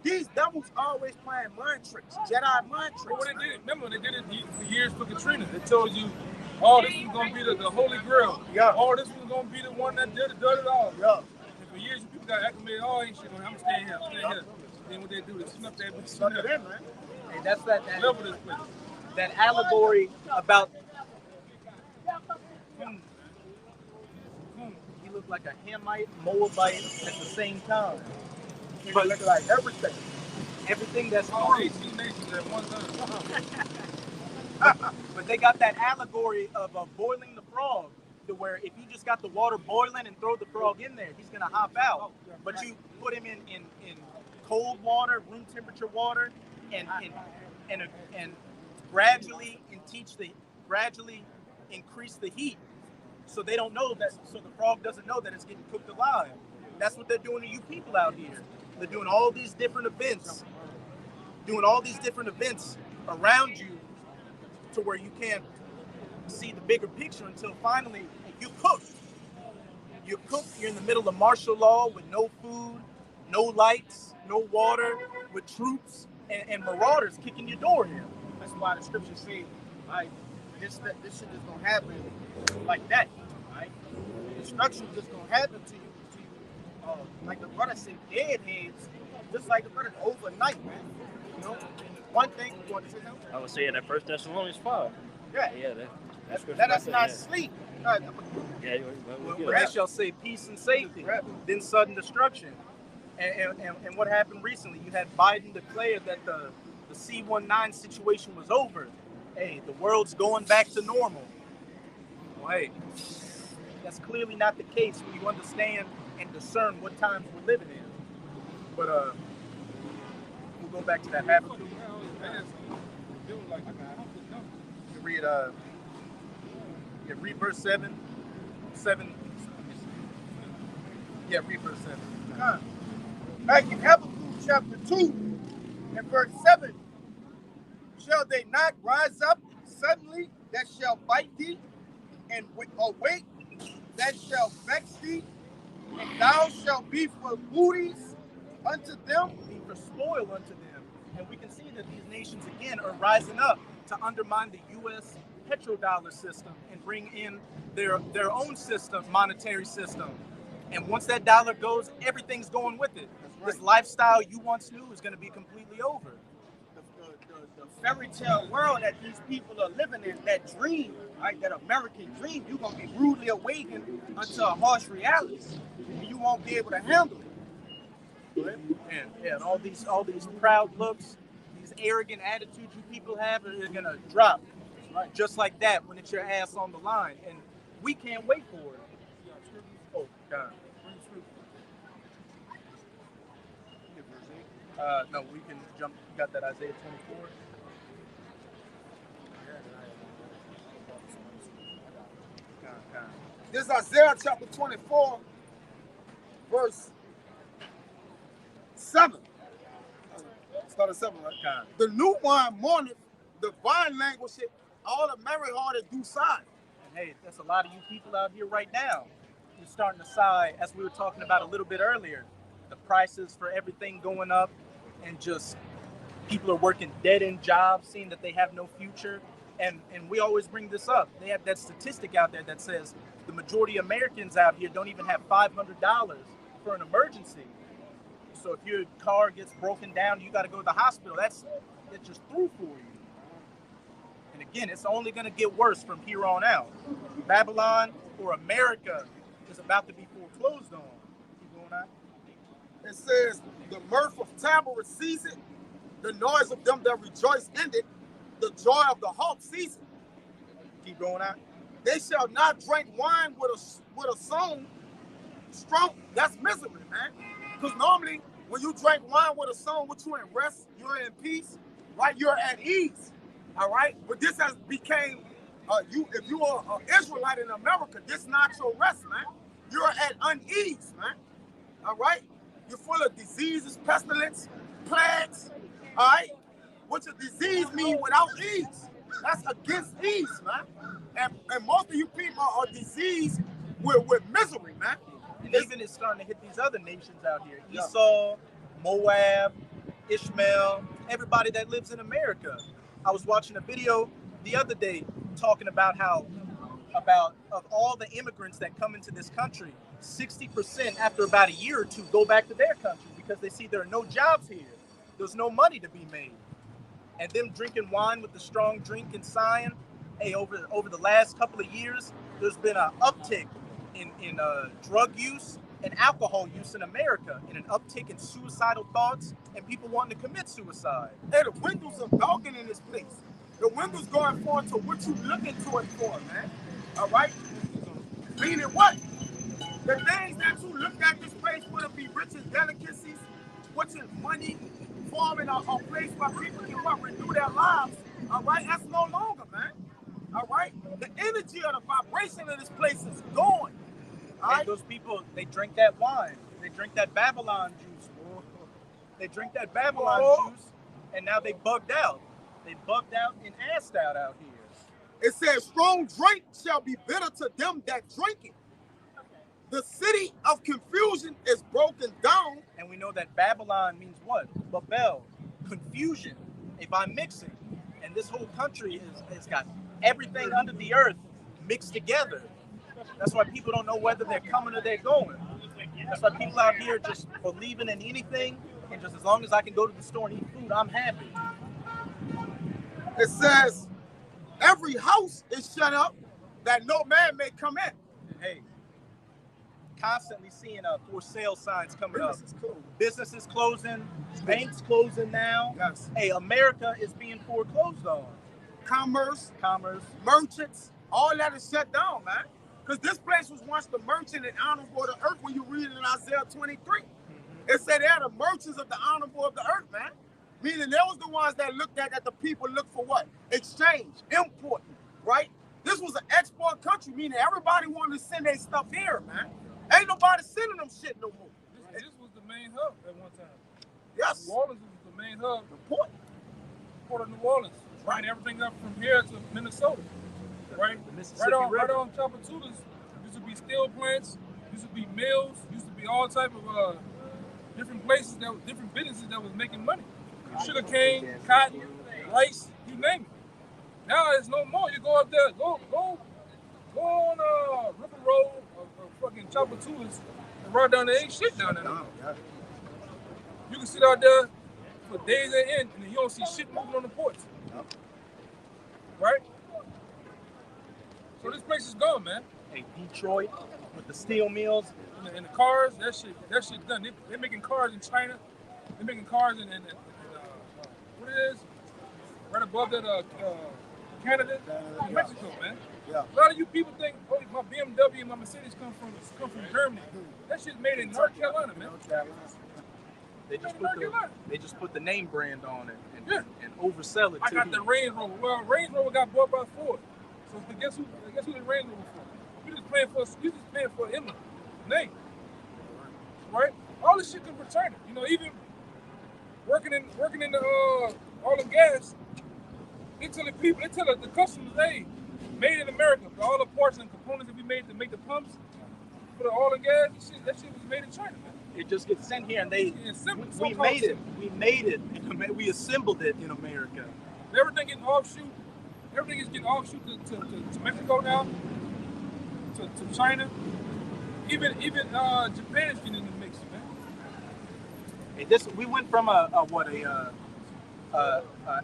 Speaker 4: These devils always playing mind tricks, Jedi mind
Speaker 2: But
Speaker 4: tricks.
Speaker 2: what they did, remember they did it for years for Katrina. They told you, oh, this is gonna be the Holy Grail.
Speaker 4: Yeah.
Speaker 2: Oh, this one's gonna be the one that did it all.
Speaker 4: Yeah.
Speaker 2: And for years, you people got acclimated. Oh, ain't shit going. I'm staying here. I'm staying here. Then what they do, they snuff that bitch.
Speaker 4: Look at them, man.
Speaker 1: Hey, that's that
Speaker 2: Level this place.
Speaker 1: that allegory about he looked like a Hamite, Moabite at the same time.
Speaker 4: But look like everything.
Speaker 1: Everything that's
Speaker 2: All
Speaker 1: free.
Speaker 2: 18 nations at one time.
Speaker 1: But they got that allegory of boiling the frog, to where if you just got the water boiling and throw the frog in there, he's gonna hop out. But you put him in cold water, room temperature water, and gradually increase the heat, so they don't know that. So the frog doesn't know that it's getting cooked alive. That's what they're doing to you people out here. They're doing all these different events, around you, to where you can't see the bigger picture until finally you cook. You're in the middle of martial law with no food, no lights, no water, with troops and marauders kicking your door in.
Speaker 4: That's why the scriptures say, like, this shit is gonna happen like that, right? Destruction just gonna happen to you. Like the brother said, deadheads, just like the brother, overnight, man. You know, one thing you want to say now?
Speaker 3: I would say that 1 Thessalonians 5.
Speaker 4: Yeah.
Speaker 3: Yeah, that's scripture
Speaker 4: Let us
Speaker 3: right
Speaker 4: not
Speaker 3: there,
Speaker 4: sleep.
Speaker 3: Yeah, we're good.
Speaker 1: Where they shall say peace and safety, then sudden destruction. And what happened recently? You had Biden declare that the C-19 situation was over. Hey, the world's going back to normal. Well, hey, that's clearly not the case when you understand and discern what times we're living in. But we'll go back to that Habakkuk. Read verse 7. Yeah, read verse 7.
Speaker 4: Like in Habakkuk chapter 2 and verse 7, shall they not rise up suddenly that shall bite thee, and awake that shall vex thee, and thou shalt be for booties unto them?
Speaker 1: Be for spoil unto them. And we can see that these nations again are rising up to undermine the U.S. petrodollar system and bring in their own system, monetary system. And once that dollar goes, everything's going with it. This lifestyle you once knew is going to be completely over.
Speaker 4: The fairy tale world that these people are living in, that dream, right? That American dream, you're gonna be rudely awakened unto a harsh reality, and you won't be able to handle it.
Speaker 1: And all these proud looks, these arrogant attitudes you people have are gonna drop, right? Just like that when it's your ass on the line, and we can't wait for it. Oh God. No, we can jump. You got that Isaiah 24.
Speaker 4: This is Isaiah chapter 24, verse 7. Start at 7, right? The new wine mourneth, the vine languisheth, all the merry hearted do sigh.
Speaker 1: hey, there's a lot of you people out here right now. You're starting to sigh, as we were talking about a little bit earlier. The prices for everything going up, and just people are working dead-end jobs, seeing that they have no future. And we always bring this up. They have that statistic out there that says the majority of Americans out here don't even have $500 for an emergency. So if your car gets broken down, you got to go to the hospital. That's just through for you. And again, it's only going to get worse from here on out. Babylon or America is about to be foreclosed on. Keep going on.
Speaker 4: It says, the mirth of Taberah ceaseth, the noise of them that rejoice ended, the joy of the harp ceaseth.
Speaker 1: Keep going on.
Speaker 4: They shall not drink wine with a song strong. That's misery, man. Because normally, when you drink wine with a song, what you in rest, you're in peace, right? You're at ease, all right? But this has became, if you are an Israelite in America, this is not your rest, man. You're at unease, man, all right? You're full of diseases, pestilence, plagues, all right? Which a disease means without ease. That's against ease, man. And most of you people are diseased with misery, man.
Speaker 1: And even it's starting to hit these other nations out here. Esau, Moab, Ishmael, everybody that lives in America. I was watching a video the other day talking about of all the immigrants that come into this country, 60% after about a year or two go back to their country because they see there are no jobs here. There's no money to be made. And them drinking wine with the strong drink and sighing, hey, over the last couple of years, there's been an uptick in drug use and alcohol use in America, and an uptick in suicidal thoughts and people wanting to commit suicide.
Speaker 4: Hey, the windows are darkened in this place. The windows going forward to what you looking to it for, man. All right? Meaning what? The things that you look at this place for to be rich in delicacies, what's in money, forming a place where people can renew their lives. All right? That's no longer, man. All right? The energy or the vibration of this place is gone.
Speaker 1: And those people, they drink that wine. They drink that Babylon juice. They drink that Babylon juice, and now they bugged out. They bugged out and assed out here.
Speaker 4: It says, strong drink shall be bitter to them that drink it. The city of confusion is broken down.
Speaker 1: And we know that Babylon means what? Babel, confusion. If I'm mixing. And this whole country has got everything under the earth mixed together. That's why people don't know whether they're coming or they're going. That's why people out here just believing in anything, and just as long as I can go to the store and eat food, I'm happy.
Speaker 4: It says, every house is shut up that no man may come in.
Speaker 1: Hey, constantly seeing for sale signs coming
Speaker 4: Business
Speaker 1: up. Businesses closing, banks closing now.
Speaker 4: Yes.
Speaker 1: Hey, America is being foreclosed on.
Speaker 4: Commerce,
Speaker 1: Merchants,
Speaker 4: all that is shut down, man. Because this place was once the merchant and honorable of the earth when you read it in Isaiah 23. It said they're the merchants of the honorable of the earth, man. Meaning they was the ones that looked at that the people look for what? Exchange, importing, right? This was an export country, meaning everybody wanted to send their stuff here, man. Ain't nobody sending them shit no more.
Speaker 2: This was the main hub at one time.
Speaker 4: Yes.
Speaker 2: New Orleans was the main hub.
Speaker 4: The port.
Speaker 2: Port of New Orleans. Right, everything up from here to Minnesota. Right? Right on Chapatulas, used to be steel plants, used to be mills, used to be all type of different places different businesses that was making money. Sugar cane, cotton, rice, you name it. Now it's no more. You go up there, go on River Road or fucking Chapatulas and ride down there, ain't shit down there. You can sit out there for days at end and you don't see shit moving on the ports. Right? So this place is gone, man.
Speaker 1: Hey, Detroit with the steel mills.
Speaker 2: And the cars, that shit done. They're making cars in China. They're making cars in what it is? Right above that, Canada, Mexico, man.
Speaker 4: Yeah.
Speaker 2: A lot of you people think, oh, my BMW and my Mercedes come from Germany. That shit's made in North Carolina, man.
Speaker 1: They just put the name brand on it and oversell it.
Speaker 2: I got the Range Rover. Well, Range Rover got bought by Ford. So guess who the Range Rover for? You just paying for him name. Right? All this shit can return it. You know, even working in the oil and gas, they tell the customers, hey, made in America. For all the parts and components that we made to make the pumps for the oil and gas, that shit was made in China, man.
Speaker 1: It just gets sent here, and we made it. We assembled it in America.
Speaker 2: Everything getting offshoot. Everything is getting offshoot to Mexico now, to China. Even Japan is getting in the mix, man.
Speaker 1: Hey, we went from a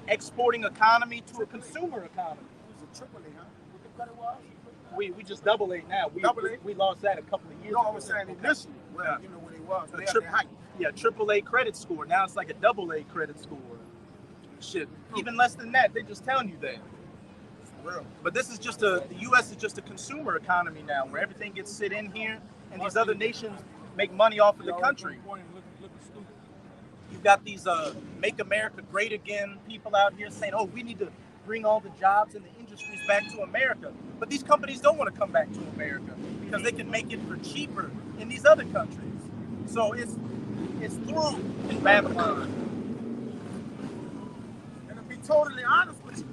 Speaker 1: exporting economy to a consumer economy.
Speaker 4: It was a triple A, huh? What the credit was?
Speaker 1: We just double A now. We lost that a couple of years
Speaker 4: No,
Speaker 1: ago.
Speaker 4: I was saying initially, well, you know what it was. They had their height.
Speaker 1: Yeah, triple A credit score. Now it's like a double A credit score. Shit, even less than that. They're just telling you that.
Speaker 4: For real.
Speaker 1: But this is the U.S. is just a consumer economy now, where everything gets sit in here, and these other nations make money off of the country. You've got these "Make America Great Again" people out here saying, "Oh, we need to bring all the jobs and the industries back to America." But these companies don't want to come back to America because they can make it for cheaper in these other countries. So it's through in Babylon.
Speaker 4: And to be totally honest with you,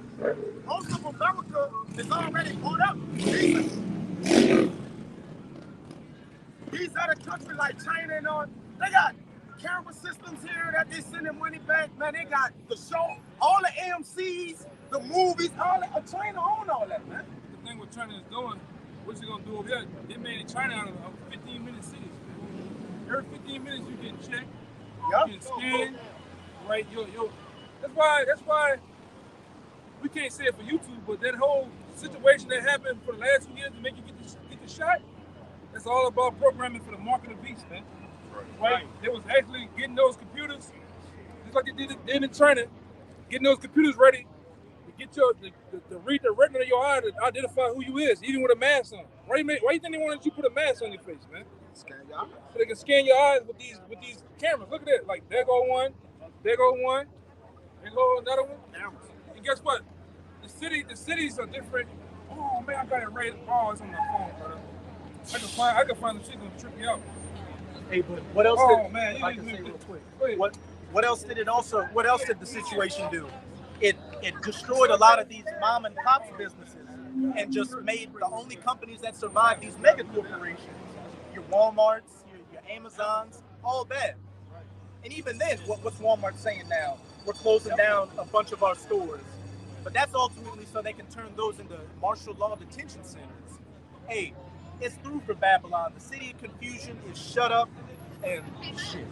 Speaker 4: most of America is already bought up. These other countries like China and all, they got camera systems here that they send their money back. Man, they got the show, all the AMCs, the movies, all that. China own all that, man.
Speaker 2: The thing what China is doing, what's it gonna do over there? They made in China out of 15-minute cities. Every 15 minutes you get checked, you get scanned, right? That's why we can't say it for YouTube, but that whole situation that happened for the last 2 years to make you get the shot, that's all about programming for the mark of the beast, man. Right? They was actually getting those computers, just like they did in China, getting those computers ready to get to read the retina of your eye to identify who you is, even with a mask on. Why you think they wanted you to put a mask on your face, man?
Speaker 4: Scan your eyes.
Speaker 2: So they can scan your eyes with these cameras. Look at that. Like, there go one, there go one, there go another one. And guess what? The cities are different. Oh man, I got it right. Oh, it's on my phone, brother. I can find the shit gonna trip you out.
Speaker 1: Hey, but what else?
Speaker 2: Man,
Speaker 1: I can say real quick. What else did it also? What else did the situation do? It destroyed a lot of these mom and pop businesses and just made the only companies that survived these mega corporations. Your Walmarts, your Amazons, all that. And even then, what's Walmart saying now? We're closing down a bunch of our stores. But that's ultimately so they can turn those into martial law detention centers. Hey, it's through for Babylon. The city of confusion is shut up and shit.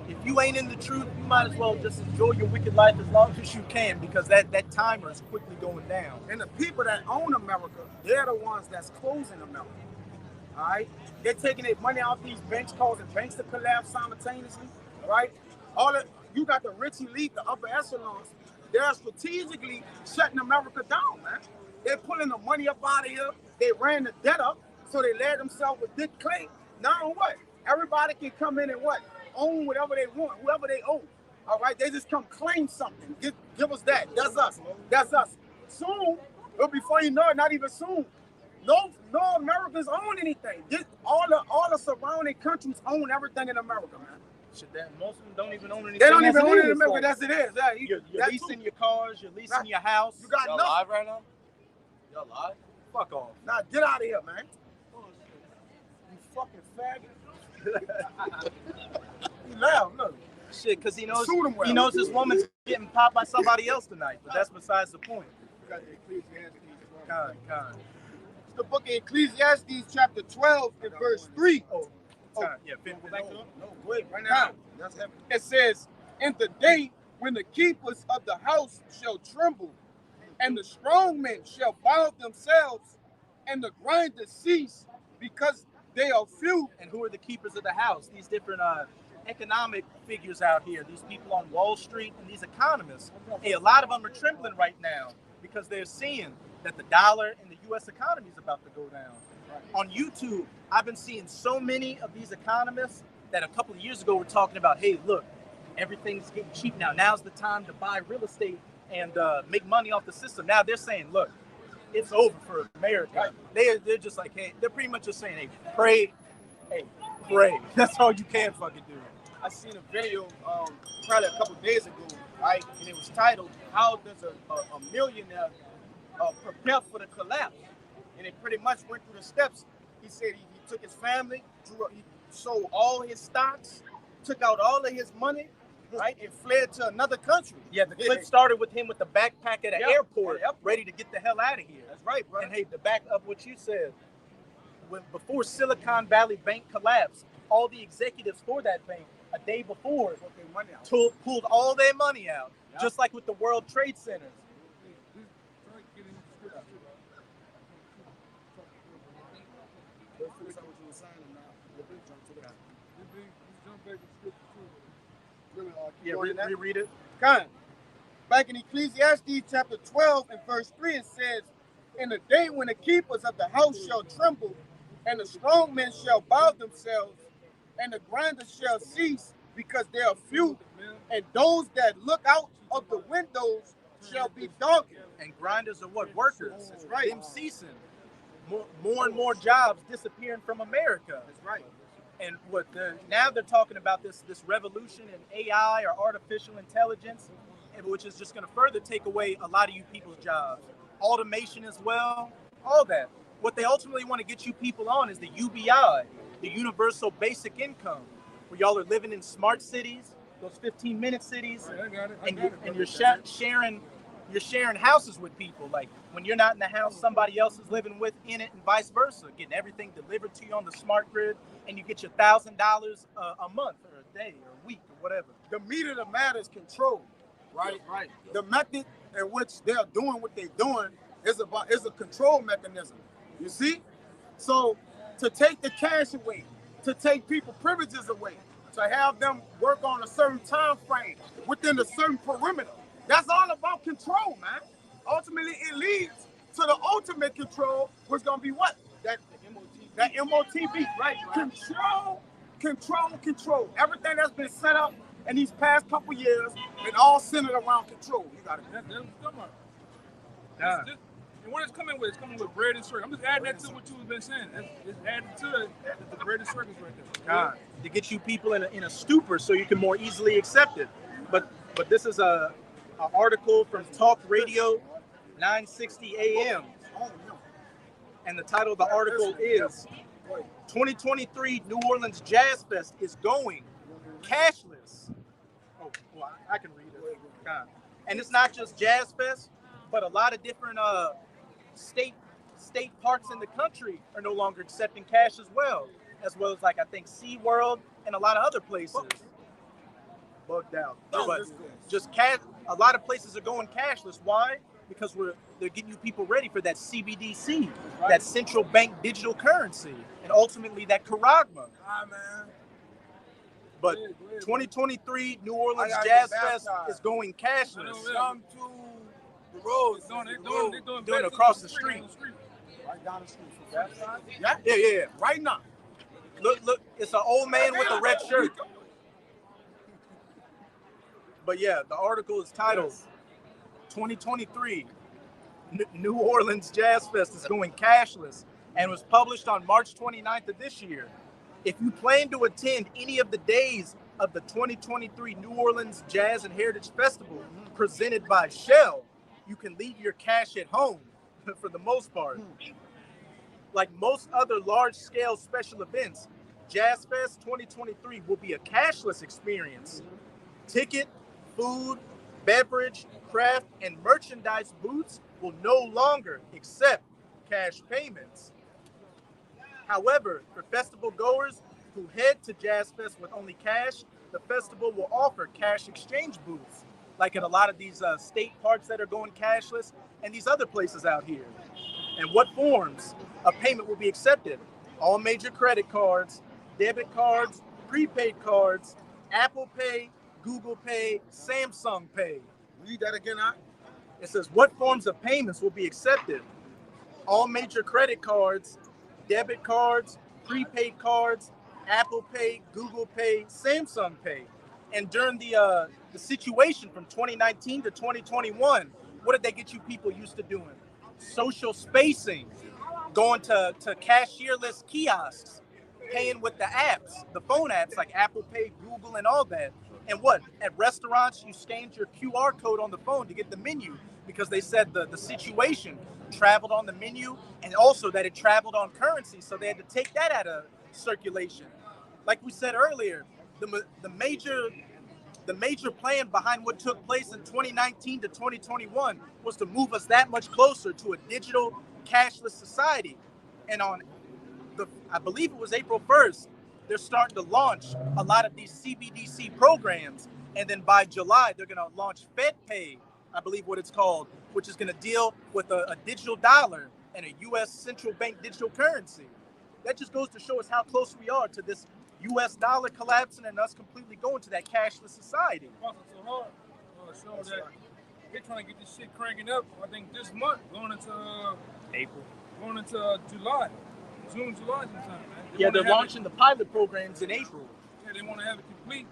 Speaker 1: If you ain't in the truth, you might as well just enjoy your wicked life as long as you can, because that timer is quickly going down.
Speaker 4: And the people that own America, they're the ones that's closing America. All right? They're taking their money out these banks, causing banks to collapse simultaneously, right? You got the rich elite, the upper echelons. They're strategically shutting America down, man. They're pulling the money up out of here. They ran the debt up, so they led themselves with Dick Clay. Now what? Everybody can come in and what? Own whatever they want, whoever they own. All right? They just come claim something. Give us that. That's us. That's us. Soon, but before you know it, not even soon, no Americans own anything. All the surrounding countries own everything in America, man.
Speaker 1: Shit, most of them don't even own anything.
Speaker 4: They don't even own it in America. As it is. Yeah,
Speaker 1: you're leasing your cars. You're leasing your house.
Speaker 4: You got
Speaker 3: Y'all
Speaker 4: nothing.
Speaker 3: live right now? Y'all live?
Speaker 1: Fuck off.
Speaker 4: Nah, get out of here, man. You fucking faggot. He loud, look.
Speaker 1: Shit, because he knows
Speaker 4: Shoot him well.
Speaker 1: he knows this woman's getting popped by somebody else tonight. But that's besides the point.
Speaker 4: You got the Ecclesiastes.
Speaker 1: Con.
Speaker 4: It's the book of Ecclesiastes, chapter 12, and verse 3.
Speaker 1: Yeah, go back to it.
Speaker 4: No, go ahead, right now. That's heavy. It says, in the day when the keepers of the house shall tremble, and the strong men shall bow themselves, and the grinders cease, because they are few.
Speaker 1: And who are the keepers of the house? These different economic figures out here, these people on Wall Street and these economists. Hey, a lot of them are trembling right now because they're seeing that the dollar and the U.S. economy is about to go down. On YouTube, I've been seeing so many of these economists that a couple of years ago were talking about, hey, look, everything's getting cheap now. Now's the time to buy real estate and make money off the system. Now they're saying, look, it's over for America. They're just like, hey, they're pretty much just saying, hey, pray. That's all you can fucking do.
Speaker 4: I seen a video probably a couple days ago, right? And it was titled, how does a millionaire prepare for the collapse. And it pretty much went through the steps. He said he took his family, he sold all his stocks, took out all of his money, right, and fled to another country.
Speaker 1: Yeah, the clip started with him with the backpack at an airport,
Speaker 4: Yep.
Speaker 1: ready to get the hell out of here.
Speaker 4: That's right, bro.
Speaker 1: And hey, to back up what you said, before Silicon Valley Bank collapsed, all the executives for that bank a day before pulled all their money out, just like with the World Trade Centers. Yeah, reread it.
Speaker 4: Kind. Back in Ecclesiastes chapter 12 and verse 3, it says, "In the day when the keepers of the house shall tremble, and the strong men shall bow themselves, and the grinders shall cease, because they are few, and those that look out of the windows shall be darkened."
Speaker 1: And grinders are what? Workers.
Speaker 4: That's right.
Speaker 1: Them ceasing. More and more jobs disappearing from America.
Speaker 4: That's right.
Speaker 1: And now they're talking about this revolution in AI or artificial intelligence, which is just going to further take away a lot of you people's jobs. Automation as well, all that. What they ultimately want to get you people on is the UBI, the Universal Basic Income, where y'all are living in smart cities, those 15-minute cities, and you're sharing houses with people. Like when you're not in the house, somebody else is living in it, and vice versa. Getting everything delivered to you on the smart grid, and you get your $1,000 a month or a day or a week or whatever.
Speaker 4: The meat of the matter is control, right?
Speaker 1: Right.
Speaker 4: The method in which they're doing what they're doing is a control mechanism. You see? So to take the cash away, to take people privileges away, to have them work on a certain time frame within a certain perimeter, that's all about control, man. Ultimately, it leads to the ultimate control, which is gonna be what? That MOTB, right? Control. Everything that's been set up in these past couple years, been all centered around control. You got it.
Speaker 2: That's what I'm talking about. And what it's coming with? It's coming with bread and circles. I'm just adding that to what you've been saying. It's adding to it the bread and circles right there.
Speaker 1: To get you people in a stupor so you can more easily accept it. But this is an article from Talk Radio 960 AM. And the title of the article is 2023 New Orleans Jazz Fest is going cashless. Oh, well, I can read it. And it's not just Jazz Fest, but a lot of different state parks in the country are no longer accepting cash as well as like I think SeaWorld and a lot of other places. Bugged out. But just cash. A lot of places are going cashless. Why? Because they're getting you people ready for that CBDC, that central bank digital currency, and ultimately that Karagma.
Speaker 4: Man.
Speaker 1: But 2023 New Orleans Jazz Fest is going cashless.
Speaker 4: Come to the roads.
Speaker 2: They're
Speaker 1: doing it across the street.
Speaker 4: Right down the street.
Speaker 1: Yeah.
Speaker 4: Right now.
Speaker 1: Look, it's an old man with a red shirt. But yeah, the article is titled 2023 New Orleans Jazz Fest is going cashless and was published on March 29th of this year. If you plan to attend any of the days of the 2023 New Orleans Jazz and Heritage Festival presented by Shell, you can leave your cash at home for the most part. Like most other large-scale special events, Jazz Fest 2023 will be a cashless experience. Ticket, food, beverage, craft, and merchandise booths will no longer accept cash payments. However, for festival goers who head to Jazz Fest with only cash, the festival will offer cash exchange booths, like at a lot of these state parks that are going cashless and these other places out here. And what forms of payment will be accepted? All major credit cards, debit cards, prepaid cards, Apple Pay, Google Pay, Samsung Pay.
Speaker 4: Read that again, huh?
Speaker 1: It says, what forms of payments will be accepted? All major credit cards, debit cards, prepaid cards, Apple Pay, Google Pay, Samsung Pay. And during the situation from 2019 to 2021, what did they get you people used to doing? Social spacing, going to cashierless kiosks, paying with the apps, the phone apps like Apple Pay, Google, and all that. And what? At restaurants, you scanned your QR code on the phone to get the menu because they said the situation traveled on the menu and also that it traveled on currency. So they had to take that out of circulation. Like we said earlier, the major plan behind what took place in 2019 to 2021 was to move us that much closer to a digital cashless society. And I believe it was April 1st, they're starting to launch a lot of these CBDC programs. And then by July, they're going to launch FedPay, I believe what it's called, which is going to deal with a digital dollar and a U.S. central bank digital currency. That just goes to show us how close we are to this U.S. dollar collapsing and us completely going to that cashless society.
Speaker 2: So hard. So that they're trying to get this shit cranking up. I think this month, going into
Speaker 1: April.
Speaker 2: Going into July, June, July sometime, man.
Speaker 1: Yeah, they're launching the pilot programs in April.
Speaker 2: Yeah, they want to have it complete.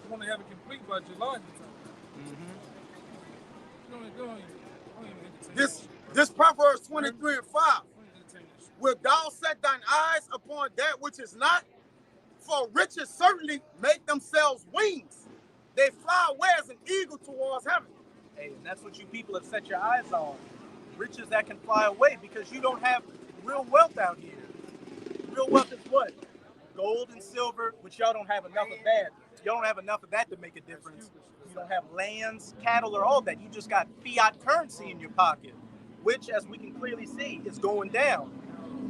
Speaker 2: They want to have it complete by July sometime.
Speaker 4: This Proverbs 23 and 5. Will thou set thine eyes upon that which is not? For riches certainly make themselves wings. They fly away as an eagle towards heaven.
Speaker 1: Hey, and that's what you people have set your eyes on. Riches that can fly away because you don't have real wealth out here. Real wealth is what? Gold and silver, which y'all don't have enough of that. Y'all don't have enough of that to make a difference. You don't have lands, cattle, or all that. You just got fiat currency in your pocket, which, as we can clearly see, is going down.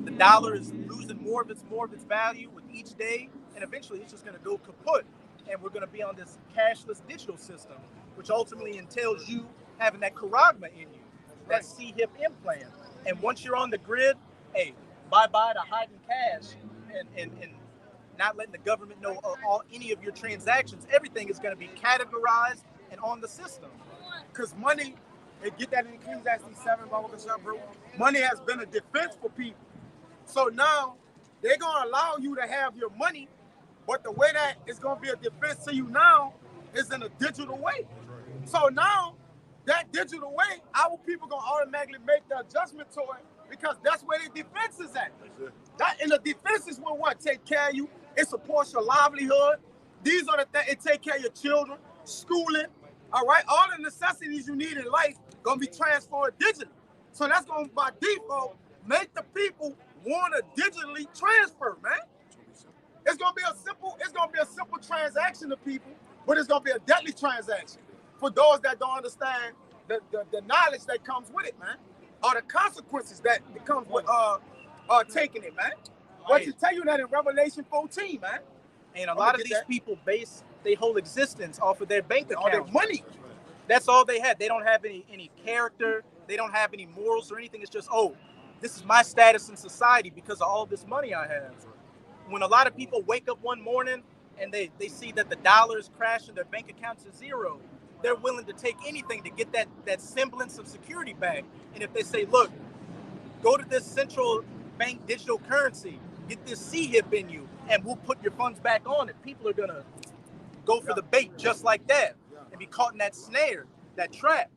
Speaker 1: The dollar is losing more of its value with each day, and eventually it's just going to go kaput. And we're going to be on this cashless digital system, which ultimately entails you having that charagma in you, that CHIP implant. And once you're on the grid, hey, bye-bye to hiding cash and not letting the government know any of your transactions. Everything is going to be categorized and on the system.
Speaker 4: Because money, and get that in Ecclesiastes 7, bro. Money has been a defense for people. So now they're going to allow you to have your money, but the way that it's going to be a defense to you now is in a digital way. So now that digital way, our people going to automatically make the adjustment to it because that's where the defense is at. That, and the defense is where what? Take care of you. It supports your livelihood. These are the things. It take care of your children, schooling. All right, all the necessities you need in life gonna be transferred digitally. So that's gonna by default make the people want to digitally transfer, man. It's gonna be a simple transaction to people, but it's gonna be a deadly transaction for those that don't understand the knowledge that comes with it, man, or the consequences that comes with taking it, man. But to tell you that in Revelation 14, man.
Speaker 1: And a lot of these people base their whole existence off of their bank account.
Speaker 4: All their money.
Speaker 1: That's all they had. They don't have any character. They don't have any morals or anything. It's just, oh, this is my status in society because of all this money I have. When a lot of people wake up one morning and they see that the dollar is crashing, their bank accounts are zero, they're willing to take anything to get that semblance of security back. And if they say, look, go to this central bank digital currency, get this CHIP in you, and we'll put your funds back on it. People are gonna go for the bait just like that and be caught in that snare, that trap.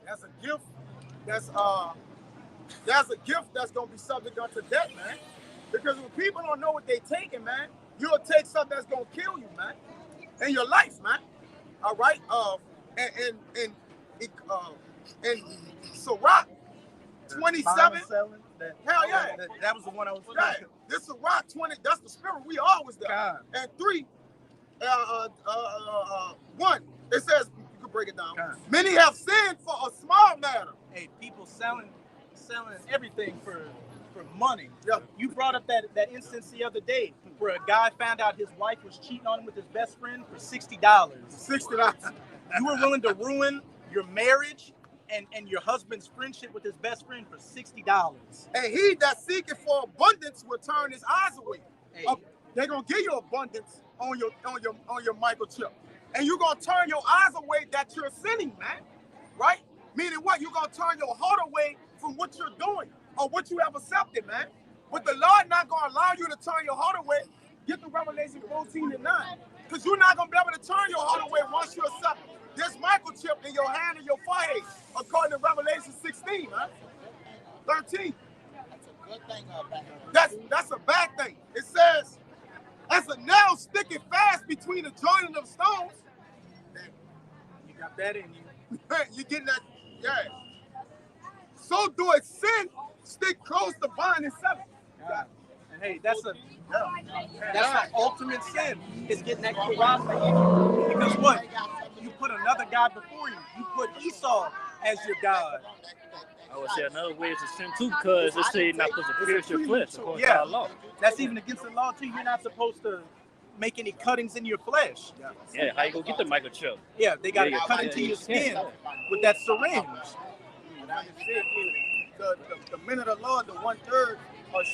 Speaker 4: That's a gift. That's a gift that's gonna be subject unto death, man. Because when people don't know what they're taking, man, you'll take something that's gonna kill you, man, in your life, man. All right. And Sirach 27. Hell yeah.
Speaker 1: That was the one I was
Speaker 4: yeah. This Sirach 20. That's the spirit we always do. And 3, 1. It says you can break it down. God. Many have sinned for a small matter.
Speaker 1: Hey, people selling everything for money.
Speaker 4: Yeah.
Speaker 1: You brought up that instance the other day where a guy found out his wife was cheating on him with his best friend for $60.
Speaker 4: $60.
Speaker 1: You were willing to ruin your marriage and your husband's friendship with his best friend for $60.
Speaker 4: And he that seeketh for abundance will turn his eyes away.
Speaker 1: Hey.
Speaker 4: They're gonna give you abundance on your microchip, and you're gonna turn your eyes away that you're sinning, man. Right? Meaning what? You're gonna turn your heart away from what you're doing or what you have accepted, man. But the Lord not gonna allow you to turn your heart away. Get to Revelation 14 and 9, because you're not gonna be able to turn your heart away once you accept this microchip in your hand and your forehead, according to Revelation 16, man. 13.
Speaker 3: That's a good thing or a bad thing?
Speaker 4: That's a bad thing. It says, as a nail sticking fast between the joining of stones.
Speaker 1: You got that in you.
Speaker 4: You're getting that, yeah. so doeth sin stick close to buying and selling.
Speaker 1: God. And hey, that's the ultimate sin, is getting that Quran. Because what? You put another God before you. You put Esau as your God.
Speaker 5: I would say another way is to sin too, because it say not supposed to pierce your flesh according to our law.
Speaker 1: That's even against the law too. You're not supposed to make any cuttings in your flesh.
Speaker 5: Yeah, how you gonna get the microchip?
Speaker 1: Yeah, they got to cut into your skin with that syringe.
Speaker 4: The men of the Lord, the 1/3, are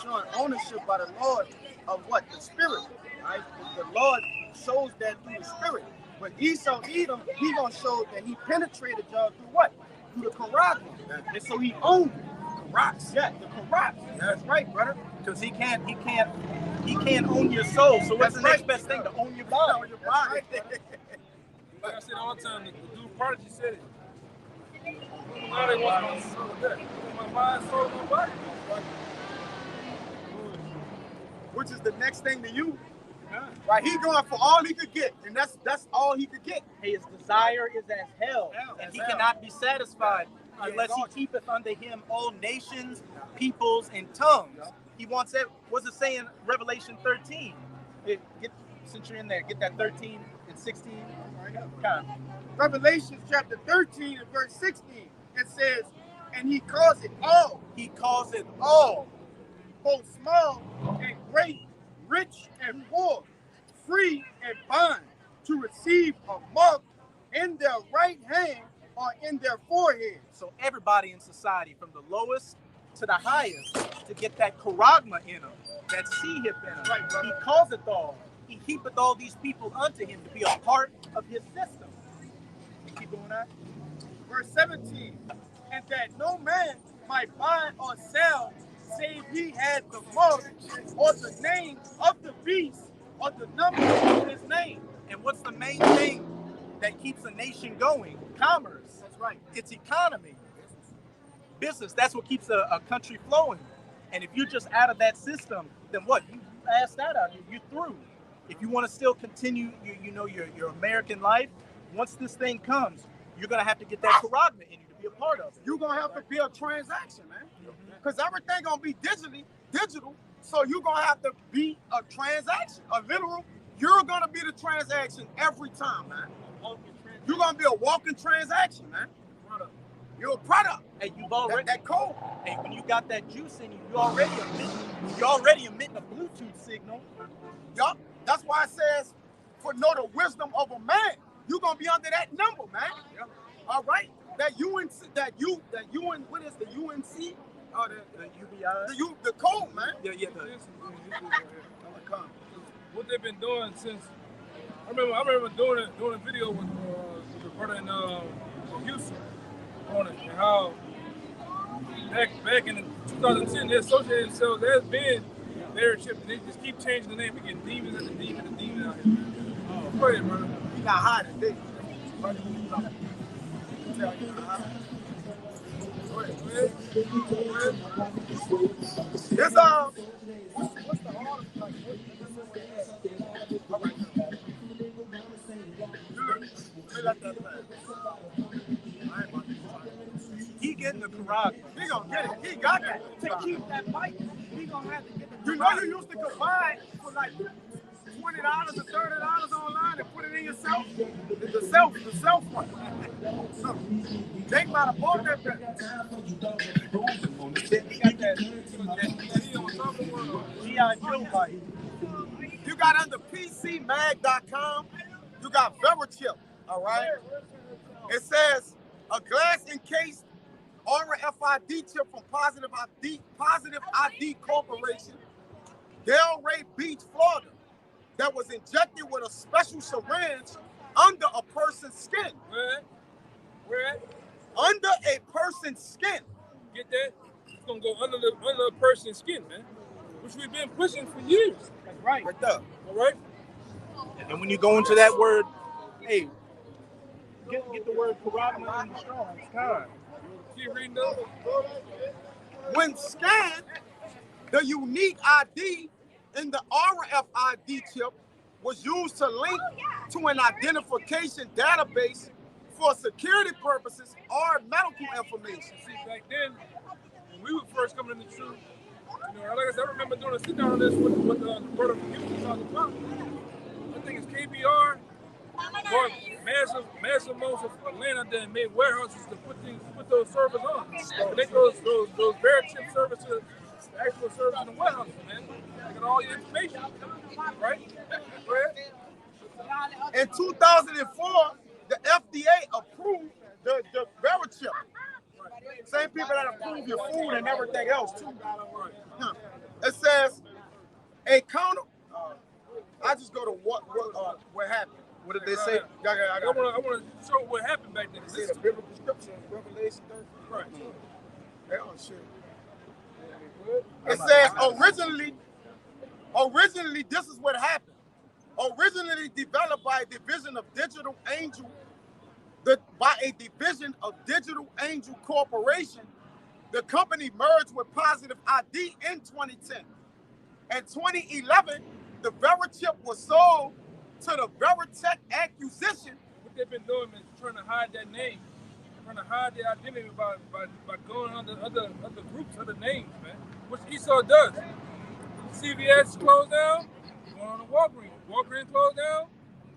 Speaker 4: showing ownership by the Lord of what? The spirit. Right? The Lord shows that through the spirit. But Esau, Edom, he gonna show that he penetrated y'all through what? Through the Quran. And so he owned Quran. Yeah, the Quran. That's right, brother.
Speaker 1: Because he can't own your soul. So what's the next best thing? To own your body.
Speaker 4: Own your body.
Speaker 2: Like I said all the time, the dude Prodigy said it. Now they want my soul death. My mind, soul, my body.
Speaker 4: Which is the next thing to you. Right, he going for all he could get, and that's all he could get.
Speaker 1: Hey, his desire is as hell, and he cannot be satisfied unless he keepeth unto him all nations, peoples, and tongues. He wants that. What's it saying? Revelation 13. Since you're in there, get that 13 and 16.
Speaker 4: Revelation chapter 13 and verse 16. It says, and he calls it all.
Speaker 1: He calls it all,
Speaker 4: both small and great, rich and poor, free and bond, to receive a mark in their right hand or in their forehead.
Speaker 1: So everybody in society, from the lowest to the highest, to get that charagma in them, that sehip in them. Right, he calls it all. He keepeth all these people unto him to be a part of his system. Keep going on.
Speaker 4: Verse 17, and that no man might buy or sell save he had the mark or the name of the beast or the number of his name.
Speaker 1: And what's the main thing that keeps a nation going? Commerce.
Speaker 4: That's right.
Speaker 1: It's economy. Business. That's what keeps a country flowing. And if you're just out of that system, then what? You ass that out. You're through. If you want to still continue, your American life, once this thing comes, you're gonna have to get that charagma in you to be a part of it.
Speaker 4: You're gonna have to be a transaction, man. Because everything gonna be digital. So you're gonna have to be a transaction, a literal. You're gonna be the transaction every time, man. You're gonna be a walking transaction, man. You're a product.
Speaker 1: Hey, you've already
Speaker 4: that code.
Speaker 1: Hey, when you got that juice in you, you're already emitting a Bluetooth signal.
Speaker 4: Yup. That's why it says, for know the wisdom of a man, you're gonna be under that number, man. Yep. All right. That UNC, what is the UNC?
Speaker 1: The UBI.
Speaker 4: The code, man.
Speaker 1: Yeah.
Speaker 2: What they've been doing since I remember doing a video with the brother in Houston on it, and how back in 2010 they associated themselves. There's been their chip, and they just keep changing the name. We get demons and the demon out here. Oh, go ahead, brother.
Speaker 4: You got high today. It's what's the order? All right.
Speaker 1: He getting the charagma.
Speaker 4: He gonna get it. He got that. To keep that fight, he gonna have to get the. You know you used to go buy for like $20 or $30 online and put it in yourself. The self one. They might have bought that.
Speaker 1: He got that G.I. Joe bite.
Speaker 4: You got under PCMag.com. You got VeriChip. All right. It says a glass encased RFID chip from Positive ID Corporation, Delray Beach, Florida, that was injected with a special syringe under a person's skin.
Speaker 2: Where?
Speaker 4: Under a person's skin.
Speaker 2: Get that? It's gonna go under a person's skin, man. Which we've been pushing for years.
Speaker 1: That's right.
Speaker 4: Right there.
Speaker 2: All right.
Speaker 1: And when you go into that word, hey, get the word charagma in the strong. It's kind.
Speaker 2: Keep reading those.
Speaker 4: When scanned, the unique ID in the RFID chip was used to link to an identification database for security purposes or medical information.
Speaker 2: See, back then, when we were first coming in the truth, you know, like I said, I remember doing a sit down on this with the brother from Houston talking about. I think it's KBR. Bought massive amounts of land out there and made warehouses to put those servers on. Connect those bare chip servers to the actual servers in the warehouses, man. They got all your information, right? Go ahead.
Speaker 4: In 2004, the FDA approved the Verichip. Same people that approve your food and everything else too. It says a counter. I just go to what happened.
Speaker 1: What did they say?
Speaker 2: I want to show what happened back then.
Speaker 4: See the biblical scripture, Revelation 30.
Speaker 2: Right.
Speaker 4: Oh shit. It says originally this is what happened. Originally developed by a division of Digital Angel Corporation, the company merged with Positive ID in 2010. In 2011, the Verichip was sold to the Veritech Acquisition.
Speaker 2: What they've been doing is trying to hide that name, trying to hide their identity by going under other groups, other names, man. Which Esau does. CVS closed down, going on to Walgreens. Walgreens closed down,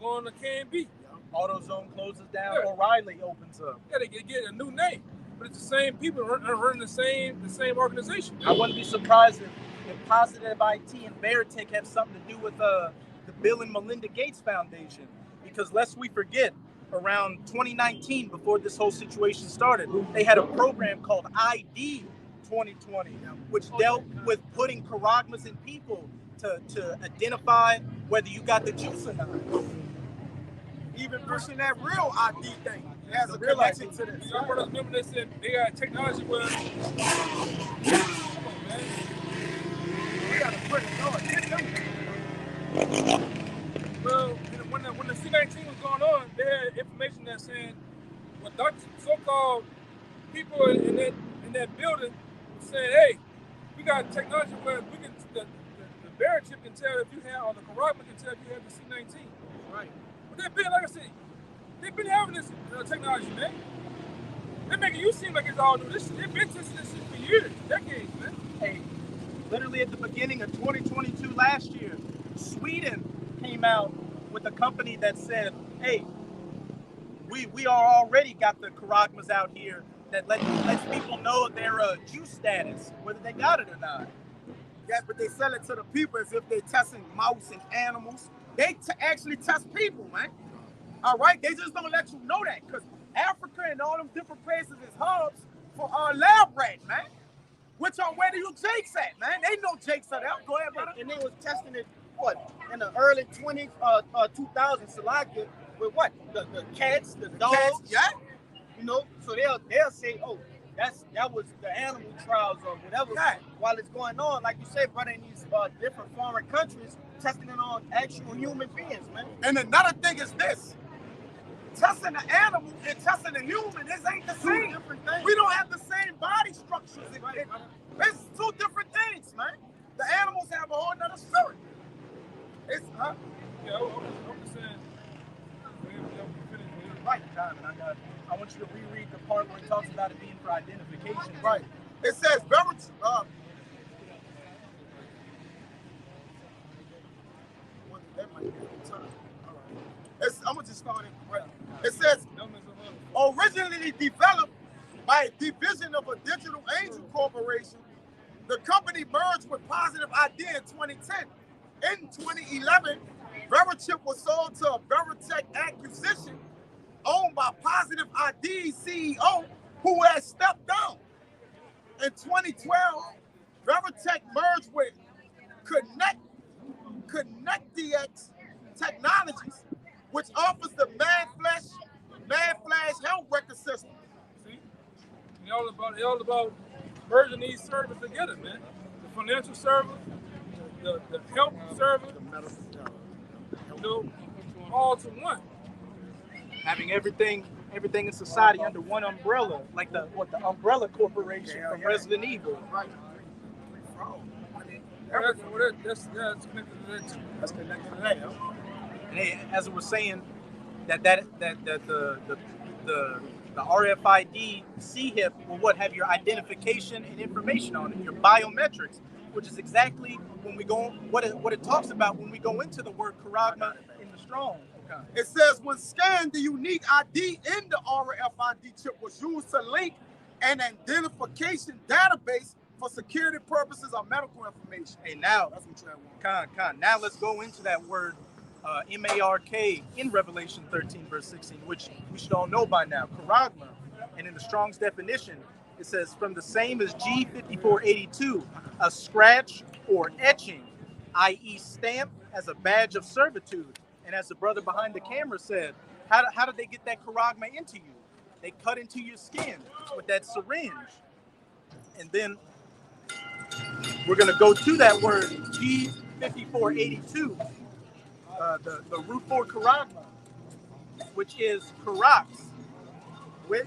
Speaker 2: going to K&B.
Speaker 1: AutoZone closes down,
Speaker 2: Yeah.
Speaker 1: O'Reilly opens up.
Speaker 2: Yeah, they get a new name, but it's the same people running the same organization.
Speaker 1: I wouldn't be surprised if Positive IT and Veritech have something to do with the Bill and Melinda Gates Foundation. Because lest we forget, around 2019, before this whole situation started, they had a program called ID 2020, which dealt with putting charagmas in people to identify whether you got the juice or not.
Speaker 4: Even pushing that real ID thing has a connection to this.
Speaker 2: Some brothers remember they said they got technology where, come on, man.
Speaker 4: We gotta put it on.
Speaker 2: Well, when the C-19 was going on, they had information that saying what so-called people in that building were saying, hey, we got technology where we can the Verichip can tell if you have, or the charagma can tell if you have the C-19.
Speaker 4: Right.
Speaker 2: But they've been, like I said, they've been having this technology, man. They're making you seem like it's all new. They've been testing this shit for years, decades, man.
Speaker 1: Hey, literally at the beginning of 2022 last year, Sweden came out with a company that said, hey, we are already got the charagmas out here that lets people know their juice status, whether they got it or not.
Speaker 4: Yeah, but they sell it to the people as if they're testing mouse and animals. They actually test people, man. All right? They just don't let you know that because Africa and all them different places is hubs for lab rats, man. Which are where do you Jakes at, man? They know Jakes are there. Go ahead, brother.
Speaker 3: And they was testing it, what, in the early 2000s, Salakia, with what? The cats, the dogs.
Speaker 4: Cats, yeah.
Speaker 3: You know, so they'll say, oh, that was the animal trials or whatever.
Speaker 4: Yeah.
Speaker 3: While it's going on, like you say, brother, in these different foreign countries, testing it on actual human beings, man.
Speaker 4: And another thing is this. Testing the animal and testing the human, this ain't the same.
Speaker 3: Different things.
Speaker 4: We don't have the same body structures. It's two different things, man. The animals have a whole nother spirit. It's,
Speaker 2: Yeah, I'm just saying.
Speaker 1: Right, John, I want you to reread the part where it talks about it being for identification.
Speaker 4: right. It says that might be the time. All right. I'm gonna just start it right. It says originally developed by a division of a Digital Angel Corporation, the company merged with Positive ID in 2010. In 2011, Verichip was sold to a Veritech Acquisition owned by Positive ID CEO, who has stepped down. In 2012, Veritech merged with ConnectDX Technologies, which offers the MadFlash health record system.
Speaker 2: See? It's all about merging these servers together, man. The financial server, the health server, you know, all to one.
Speaker 1: Having everything in society under one umbrella, like the umbrella corporation from Resident Evil.
Speaker 4: Right.
Speaker 2: That's connected to that too.
Speaker 4: That's connected to that.
Speaker 1: And hey, as it was saying, that the the RFID CHIP will have your identification and information on it, your biometrics, which is exactly when we go what it talks about when we go into the word charagma in the Strong. Okay.
Speaker 4: It says when scanned, the unique ID in the RFID chip was used to link an identification database for security purposes or medical information.
Speaker 1: Hey, now
Speaker 4: That's what you want.
Speaker 1: Con. Now let's go into that word M-A-R-K in Revelation 13, verse 16, which we should all know by now. Charagma, and in the Strong's definition, it says from the same as G5482, a scratch or etching, i.e. stamp as a badge of servitude. And as the brother behind the camera said, how did they get that charagma into you? They cut into your skin with that syringe. And then we're going to go to that word G5482, the root for charagma, which is charax, which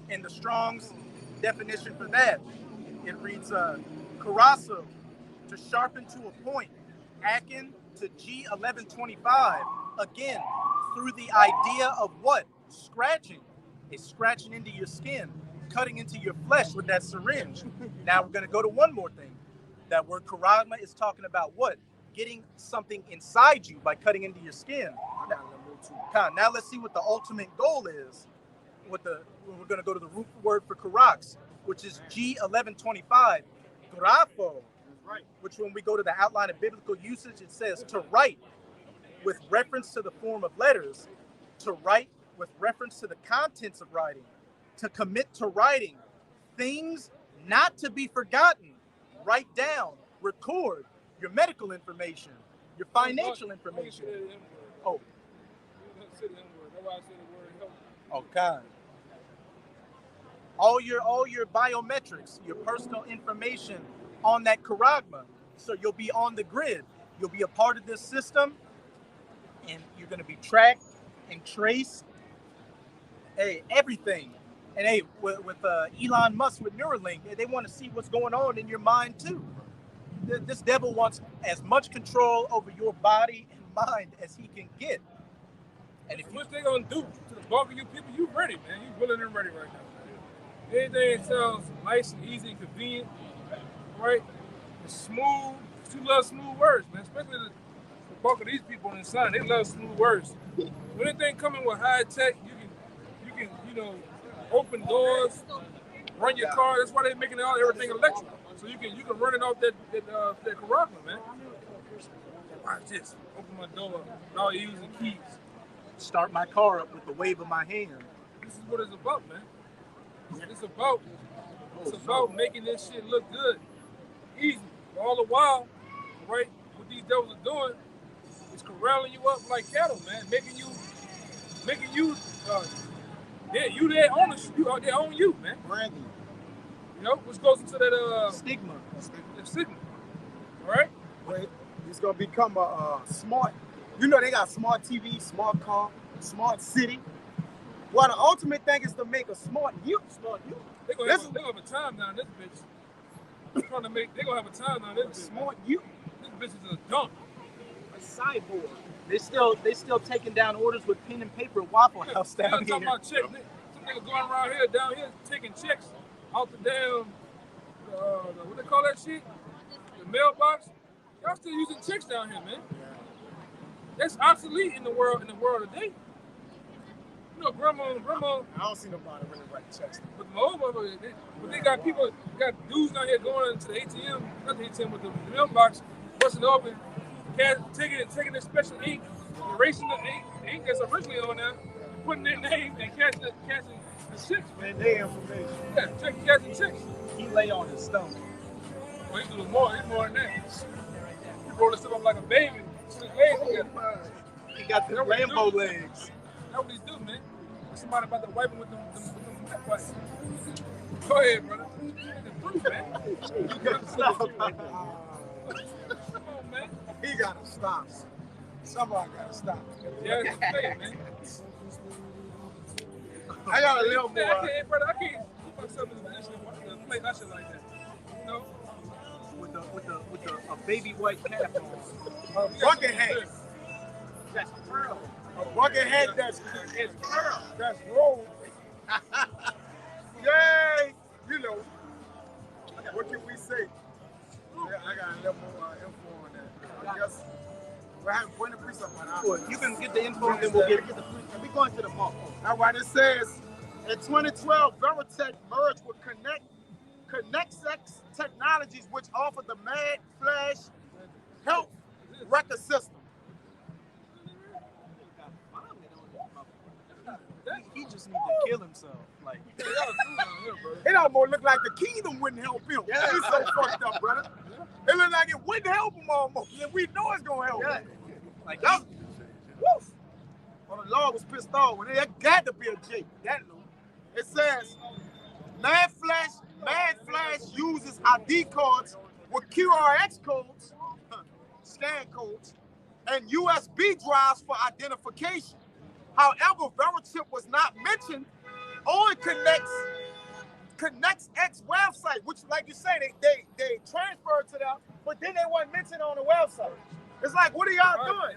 Speaker 1: in the Strong's definition for that, it reads charasso, to sharpen to a point, akin to G1125, again, through the idea of what? Scratching. It's scratching into your skin, cutting into your flesh with that syringe. Now we're going to go to one more thing. That word charagma is talking about what? Getting something inside you by cutting into your skin. Now let's see what the ultimate goal is. We're going to go to the root word for charax, which is G1125, grapho, right? Which when we go to the outline of biblical usage, it says to write with reference to the form of letters, to write with reference to the contents of writing, to commit to writing, things not to be forgotten, write down, record your medical information, your financial information. Oh. Okay. All your biometrics, your personal information on that charagma. So you'll be on the grid. You'll be a part of this system, and you're going to be tracked and traced. Hey, everything. And hey, with Elon Musk with Neuralink, they want to see what's going on in your mind too. This devil wants as much control over your body and mind as he can get. And if
Speaker 2: what they gonna do to the bulk of you people, you ready, man. You willing and ready right now. Anything that sounds nice and easy and convenient, right? It's smooth. You love smooth words, man. Especially the bulk of these people on the side, they love smooth words. When anything coming with high tech, you can open doors, run your car. That's why they're making everything electric. So you can run it off that charagma, man. Watch this. Open my door without using keys.
Speaker 1: Start my car up with the wave of my hand.
Speaker 2: This is what it's about, man. It's about making this shit look good, easy. All the while, right? What these devils are doing is corralling you up like cattle, man. Making you, they own you, man.
Speaker 4: Branding.
Speaker 2: You know, which goes into that
Speaker 1: Stigma.
Speaker 2: Stigma. All right.
Speaker 4: Wait, it's gonna become a smart. You know they got smart TV, smart car, smart city. Well, the ultimate thing is to make a smart youth.
Speaker 2: They're gonna have a time down this bitch. They're gonna have a time down this bitch.
Speaker 4: Smart youth.
Speaker 2: This bitch is a dump.
Speaker 1: A cyborg. They still taking down orders with pen and paper at Waffle House down here.
Speaker 2: Talking about checks. Some niggas going around here, down here, taking checks out the damn, what they call that shit? The mailbox. Y'all still using checks down here, man. That's obsolete in the world today. You know, grandma.
Speaker 4: I don't see nobody really writing checks.
Speaker 2: But my old motherfuckers, they got dudes down here going to the ATM, not the ATM, but the mailbox, busting open, taking their special ink, erasing the ink that's originally on there, putting their name and catching the checks.
Speaker 4: Man, they information.
Speaker 2: Yeah, catching checks.
Speaker 1: He lay on his stomach.
Speaker 2: Well, he's doing more. He's more than that. He rolled himself up like a baby.
Speaker 1: He got the Rambo legs.
Speaker 2: That's what he do, man. Somebody about to wipe him with them wet wipes. Go ahead, brother. The proof, man.
Speaker 1: You gotta stop.
Speaker 2: Come on, man.
Speaker 4: He gotta stop. Somebody gotta stop.
Speaker 2: Yeah, it's fake, man.
Speaker 4: I got a little more.
Speaker 2: I can't keep myself in a position to play that shit like that. You know?
Speaker 1: With a baby white cap on.
Speaker 4: Bucket hat.
Speaker 1: That's pearl.
Speaker 2: A
Speaker 4: bucket hat that's rolled. Yay! You know, what can we say? I got a little more info on that. I guess we're having point of priest up on our
Speaker 1: Well, you can get the info and then we'll get
Speaker 3: We going to the mall.
Speaker 4: That's why it says in 2012, Veritech merged with ConnectX Technologies, which offer the Mad Flash Health record system.
Speaker 1: He just needs to kill himself. Like,
Speaker 4: It almost looked like the kingdom wouldn't help him.
Speaker 3: Yeah.
Speaker 4: He's so fucked up, brother. It looked like it wouldn't help him almost. And we know it's gonna help him.
Speaker 1: like
Speaker 4: That, woof. Well, the Lord was pissed off when it got to be a J. That knew. It says Mad Flash uses ID cards with QRX codes, scan codes, and USB drives for identification. However, Veritech was not mentioned on ConnectX website, which, like you say, they transferred to them, but then they weren't mentioned on the website. It's like, what are y'all doing?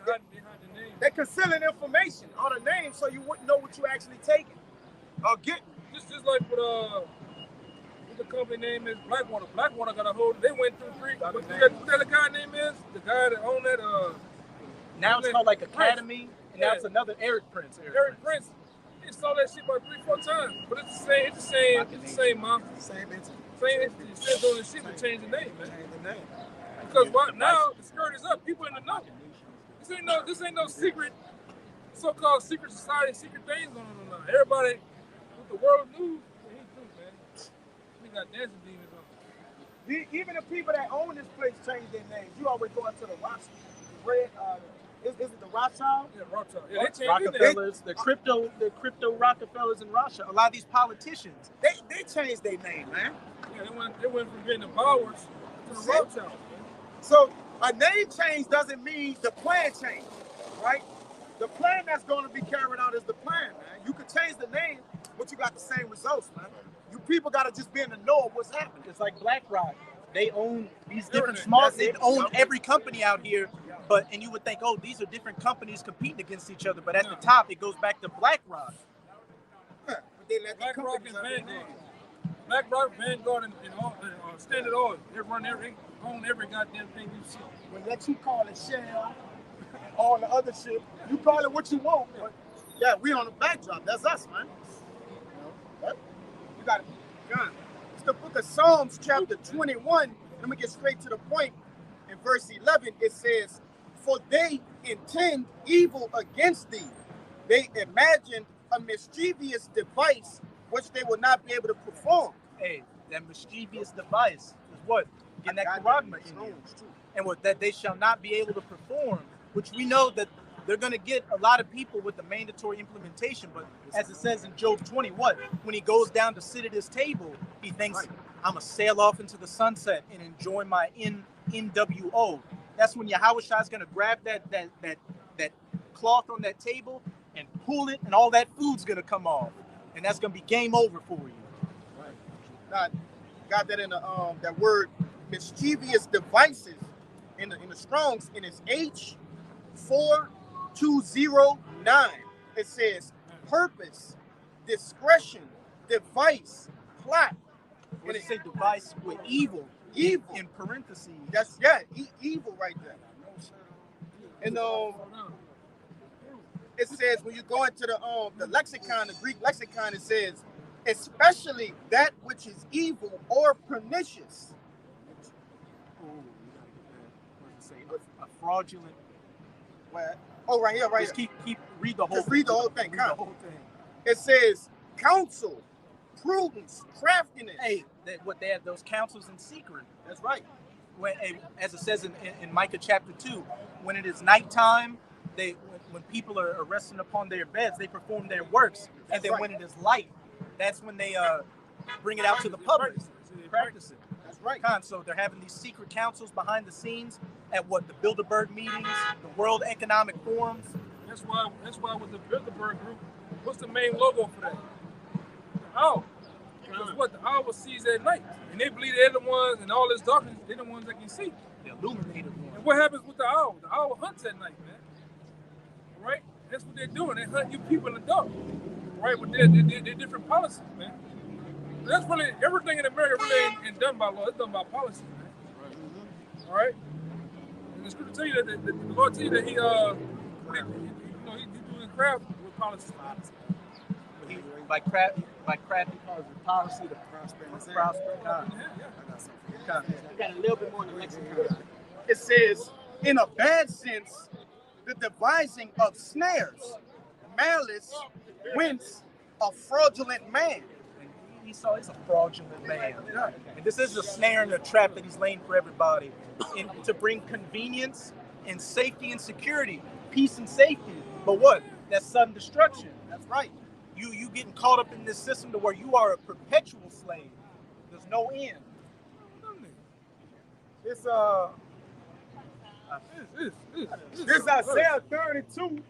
Speaker 4: They're concealing information on the name so you wouldn't know what you actually taking or getting.
Speaker 2: Just like what the company name is, Blackwater. Blackwater got a hold. They went through three. What that guy name is? The guy that owned that.
Speaker 1: now it's called like Academy, and now it's another Eric Prince.
Speaker 2: Eric Prince. He saw that shit about 3-4 times, but it's the same. It's the same monster.
Speaker 4: Same entity.
Speaker 2: Same entity. Still doing the shit, but change the name, man.
Speaker 4: Change the name.
Speaker 2: Because what now the skirt is up. People in the know. This ain't no secret, so-called secret society, secret things going on now. Everybody with the world news, he too, man. We got dancing demons on.
Speaker 4: Even the people that own this place change their names. You always go into the Rothschild. Is it the Rothschild?
Speaker 2: Yeah, Rothschild. Yeah, they changed their name.
Speaker 1: Rockefellers, the crypto Rockefellers in Russia. A lot of these politicians.
Speaker 4: They changed their name, man.
Speaker 2: Yeah, they went from getting the Bowers to the Rothschilds, man.
Speaker 4: So a name change doesn't mean the plan changed, right? The plan that's going to be carried out is the plan, man. You can change the name, but you got the same results, man. You people got to just be in the know of what's happening.
Speaker 1: It's like BlackRock. They own these different small. They own every company out here. And you would think, oh, these are different companies competing against each other. But at the top, it goes back to BlackRock.
Speaker 4: But they let the
Speaker 2: BlackRock and
Speaker 4: companies
Speaker 2: Vanguard. BlackRock, Vanguard, and Standard Oil. They own every goddamn thing you see.
Speaker 4: when let you call it Shell and all the other shit, you call it what you want. But yeah, we on the backdrop. That's us, man. You got it. Gun. It's the book of Psalms, chapter 21. Let me get straight to the point. In verse 11, it says, "For they intend evil against thee. They imagine a mischievous device which they will not be able to perform."
Speaker 1: Hey, that mischievous device is what? Getting that charagma in you. And what that they shall not be able to perform, which we know that they're going to get a lot of people with the mandatory implementation. But as it says in Job 20, what? When he goes down to sit at his table, he thinks, I'm going to sail off into the sunset and enjoy my NWO. That's when Yahushua is going to grab that cloth on that table and pull it, and all that food's going to come off. And that's going to be game over for you.
Speaker 4: Right. Got that in the that word mischievous devices in the Strong's, and it's H4209. It says purpose, discretion, device, plot.
Speaker 1: When they say device with evil in parentheses.
Speaker 4: That's evil right there. And it says when you go into the lexicon, the Greek lexicon, it says especially that which is evil or pernicious.
Speaker 1: A fraudulent.
Speaker 4: What? Oh, right here, right
Speaker 1: Just
Speaker 4: here.
Speaker 1: keep read the whole.
Speaker 4: Just read the whole thing.
Speaker 1: Read the whole thing.
Speaker 4: It says counsel, prudence, craftiness.
Speaker 1: Hey, what they have those counsels in secret.
Speaker 4: That's right.
Speaker 1: When, as it says in Micah chapter 2, when it is nighttime, when people are resting upon their beds, they perform their works, and then when it is light, that's when they bring it out to the public. Practice it.
Speaker 4: That's right.
Speaker 1: So they're having these secret councils behind the scenes at what the Bilderberg meetings, the World Economic Forums.
Speaker 2: That's why with the Bilderberg group, what's the main logo for that? The owl. Because what the owl sees at night, and they believe they're the ones, and all this darkness, they're the ones that can see.
Speaker 1: The illuminated one.
Speaker 2: And what happens with the owl? The owl hunts at night, man. Right? That's what they're doing. They hunt you people in the dark, right? With their different policies, man. That's really everything in America really ain't done by law. It's done by policy, man. All right. And the scripture tell you that the Lord tell you that he doing craft with policy.
Speaker 1: By crafty calls it policy to prosper.
Speaker 3: I got a little bit more in the lexicon. It says, in a bad sense, the devising of snares, malice, whence a fraudulent man.
Speaker 1: Esau is a fraudulent man. And this is a snare and a trap that he's laying for everybody to bring convenience and safety and security, peace and safety. But what? That's sudden destruction.
Speaker 3: That's right.
Speaker 1: You getting caught up in this system to where you are a perpetual slave. There's no end.
Speaker 4: It's this Isaiah 32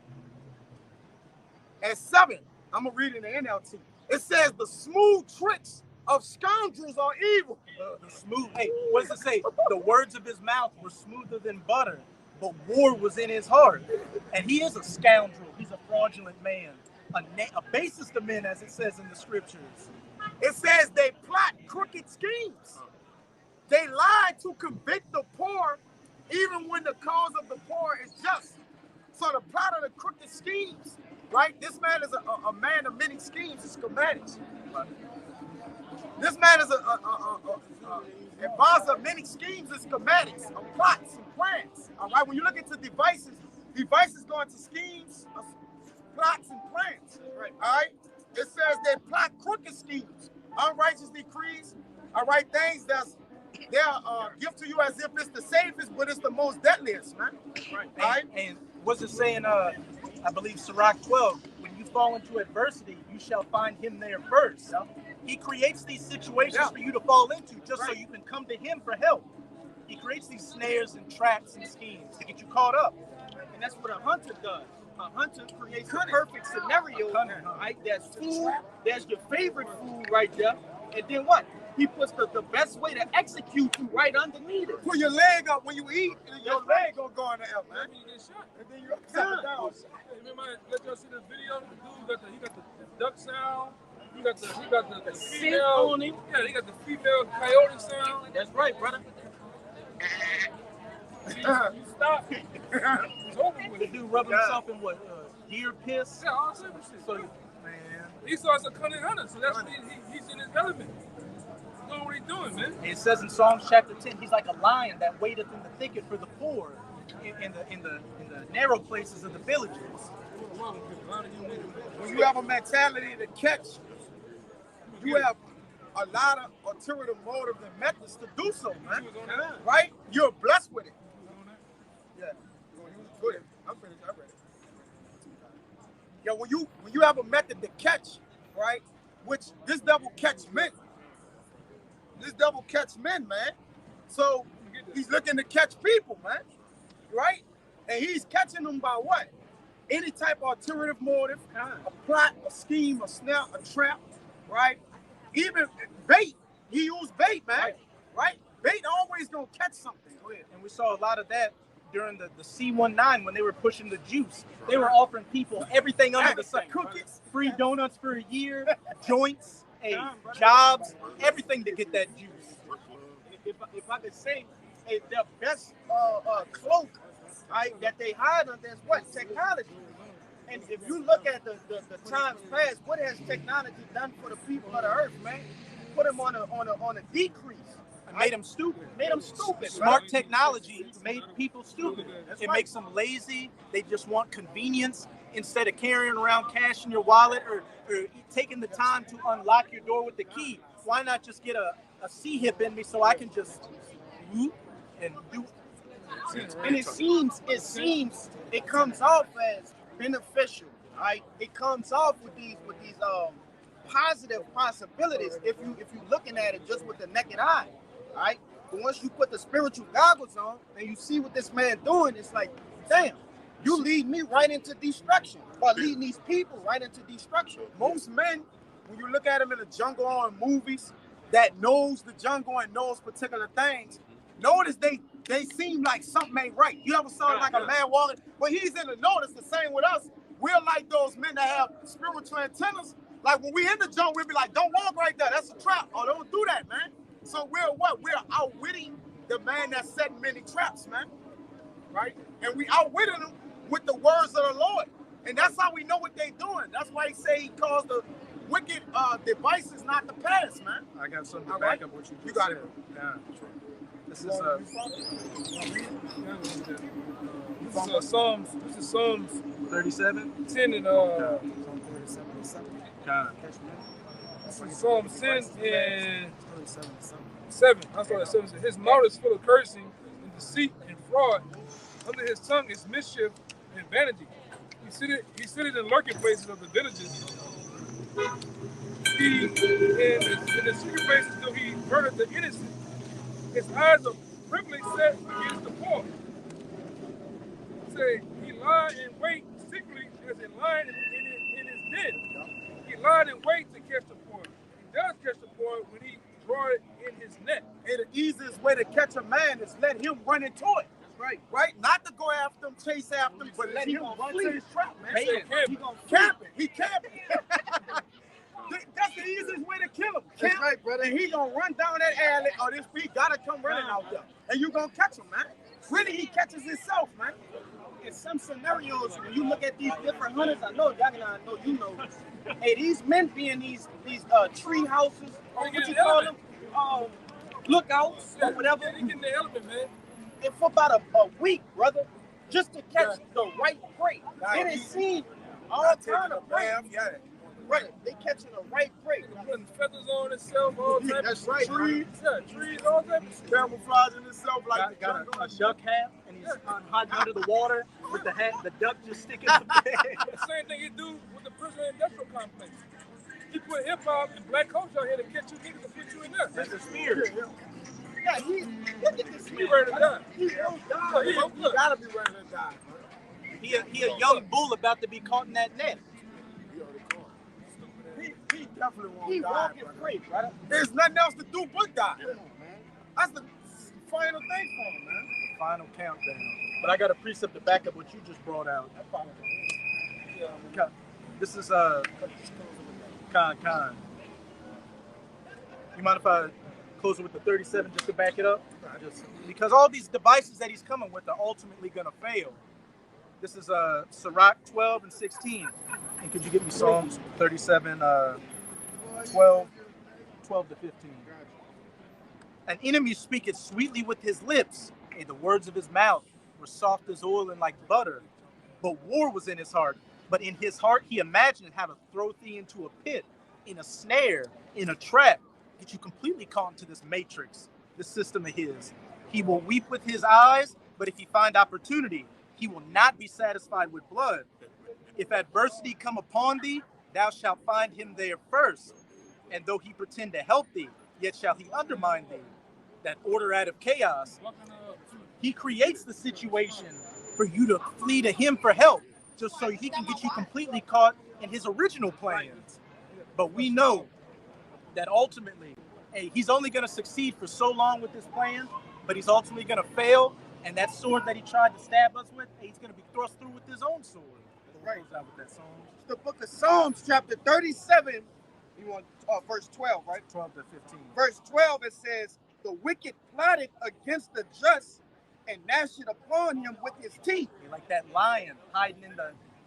Speaker 4: and 7. I'm gonna read it in the NLT. It says the smooth tricks of scoundrels are evil.
Speaker 1: The smooth. Hey, what does it say? The words of his mouth were smoother than butter, but war was in his heart. And he is a scoundrel. He's a fraudulent man, a basest of men, as it says in the scriptures.
Speaker 4: It says they plot crooked schemes. They lie to convict the poor, even when the cause of the poor is just. So the plot of the crooked schemes, right? This man is a man of many schemes and schematics. This man is a boss of many schemes and schematics, of plots and plans. All right, when you look into devices go into schemes, plots and plans. Right. All right. It says they plot crooked schemes, unrighteous decrees. All right, things they'll give to you as if it's the safest, but it's the most deadliest, man.
Speaker 1: Right. All right. And what's it saying? I believe Sirach 12. When you fall into adversity, you shall find him there first. Yeah. He creates these situations for you to fall into, just so you can come to him for help. He creates these snares and traps and schemes to get you caught up.
Speaker 3: And that's what a hunter does. A hunter creates a perfect scenario. Right? There's food. There's your favorite food right there. And then what? He puts the best way to execute you right underneath it.
Speaker 4: Put your leg up when you eat, and your leg gonna go in the air, man.
Speaker 2: You get shot.
Speaker 4: And then you sit down.
Speaker 2: Hey, remember, let y'all see this video. The dude he got the duck sound. He got the female.
Speaker 3: On him.
Speaker 2: Yeah, he got the female coyote sound.
Speaker 3: That's right, brother.
Speaker 2: You stop. It's over with.
Speaker 1: The dude rubbing himself in what? Deer piss?
Speaker 2: Yeah, all type of shit.
Speaker 1: So, man.
Speaker 2: Esau's a cunning hunter, so that's what he's in his element. He's doing what he's doing, man.
Speaker 1: It says in Psalms chapter 10, he's like a lion that waiteth in the thicket for the poor, in the narrow places of the villages.
Speaker 4: When you have a mentality to catch, you have a lot of ulterior motives and methods to do so, man. Right? You're blessed with it. Yeah. Good. I'm finished. I read it. Yeah, when you have a method to catch, right? Which this devil catch men. This devil catch men, man. So he's looking to catch people, man. Right? And he's catching them by what? Any type of ulterior motive, a plot, a scheme, a snare, a trap, right? Even bait. He used bait, man. Right? Bait always gonna catch something.
Speaker 1: And we saw a lot of that during the C19 when they were pushing the juice. They were offering people everything under the sun. Cookies, free donuts for a year, joints, jobs, everything to get that juice.
Speaker 3: If I could say, their best cloak, right, that they hide under is what? Technology. And if you look at the times past, what has technology done for the people of the earth, man? Put them on a decrease.
Speaker 1: Made them stupid.
Speaker 3: Made them stupid.
Speaker 1: Smart
Speaker 3: right?
Speaker 1: technology made people stupid. It makes them lazy. They just want convenience instead of carrying around cash in your wallet or taking the time to unlock your door with the key. Why not just get a C-hip in me so I can just whoop and do?
Speaker 3: And it comes off as beneficial, right? It comes off with these positive possibilities if you looking at it just with the naked eye, right? But once you put the spiritual goggles on and you see what this man doing, it's like, damn, you lead me right into destruction, or leading these people right into destruction.
Speaker 4: Most men, when you look at them in the jungle or in movies that knows the jungle and knows particular things, notice they seem like something ain't right. You ever saw like a man walking? Well, he's in the know. It's the same with us. we're like those men that have spiritual antennas. Like when we in the jungle, we'll be like, don't walk right there, that's a trap. Oh, don't do that, man. So we're what? We're outwitting the man that set many traps, man. Right? And we outwitted them with the words of the Lord. And that's how we know what they're doing. That's why he say he calls the wicked devices not to pass, man.
Speaker 2: I got something to
Speaker 4: All
Speaker 2: back
Speaker 4: right.
Speaker 2: up what you just
Speaker 4: You got
Speaker 2: said.
Speaker 4: it.
Speaker 2: Yeah. This is Psalms. This is Psalms
Speaker 1: 37.
Speaker 2: 10 and this is Psalms 10 and 7. I saw that 7. His mouth is full of cursing and deceit and fraud. Under his tongue is mischief and vanity. He sitteth in lurking places of the villages. He in the secret places till he murdered the innocent. His eyes are privily set against the poor. Say he lied in wait secretly as a lion in his den. He lied in wait to catch the poor. He does catch the poor when he draw it in his net.
Speaker 4: And the easiest way to catch a man is let him run into it.
Speaker 3: Right.
Speaker 4: Right? Not to go after him, chase after him, but let him run to his trap, man.
Speaker 2: He said,
Speaker 3: He gonna
Speaker 4: Camping. He camping. That's the easiest way to kill him.
Speaker 3: That's
Speaker 4: Camp,
Speaker 3: right, brother.
Speaker 4: and he gonna run down that alley, or this beat gotta come running out there. And you gonna catch him, man. Really, he catches himself, man.
Speaker 3: In some scenarios, when you look at these different hunters, I know, Jack, I know you know. Hey, these men be in these tree houses, or what you call them, lookouts or whatever,
Speaker 2: He get in the element, man.
Speaker 3: and for about a week, brother, just to catch the right prey.
Speaker 4: Nah,
Speaker 3: They done
Speaker 4: he-
Speaker 3: seen all
Speaker 4: I take
Speaker 3: kind
Speaker 4: it
Speaker 3: of prey.
Speaker 4: bam, yeah.
Speaker 3: Right, they catching the right prey.
Speaker 2: Putting feathers on itself, all types
Speaker 4: That's
Speaker 2: of
Speaker 4: right,
Speaker 2: trees, trees, all types of
Speaker 4: Camouflaging himself like the
Speaker 1: Got
Speaker 4: jungle.
Speaker 1: a duck hat, and he's hiding under the water with the hat, the duck just sticking up there.
Speaker 2: The same thing he do with the prison industrial complex. He put hip hop and black culture out here to catch you niggas and put you in there.
Speaker 1: That's a spear.
Speaker 3: Yeah, look at this
Speaker 2: He
Speaker 3: man.
Speaker 2: ready to die.
Speaker 3: He won't die.
Speaker 2: Look, he-
Speaker 4: You
Speaker 2: look.
Speaker 4: gotta be ready to die.
Speaker 1: He a young bull about to be caught in that net.
Speaker 4: He definitely won't
Speaker 3: He
Speaker 4: die.
Speaker 3: walking
Speaker 4: brother.
Speaker 3: free, brother.
Speaker 4: There's nothing else to do but die.
Speaker 3: Come on, man.
Speaker 4: That's the final thing for him, man.
Speaker 1: Final countdown. But I got a precept to back up what you just brought out. This is Khan. You mind if I close it with the 37 just to back it up? Just because all these devices that he's coming with are ultimately gonna fail. This is Sirach 12 and 16. And could you give me Psalms 37, 12 to 15? An enemy speaketh sweetly with his lips, and the words of his mouth were soft as oil and like butter. But war was in his heart. But in his heart he imagined how to throw thee into a pit, in a snare, in a trap, get you completely caught into this matrix, this system of his. He will weep with his eyes, but if he find opportunity, he will not be satisfied with blood. If adversity come upon thee, thou shalt find him there first. And though he pretend to help thee, yet shall he undermine thee. That order out of chaos, he creates the situation for you to flee to him for help, just so he can get you completely caught in his original plans. But we know that ultimately, hey, he's only going to succeed for so long with this plan, but he's ultimately going to fail. And that sword that he tried to stab us with, he's going to be thrust through with his own sword.
Speaker 3: Right.
Speaker 1: Close out with that Psalm
Speaker 3: The book of Psalms, chapter 37, you want verse 12, right?
Speaker 1: 12 to 15.
Speaker 3: Verse 12, it says, the wicked plotted against the just and gnashed upon him with his teeth.
Speaker 1: You're like that lion hiding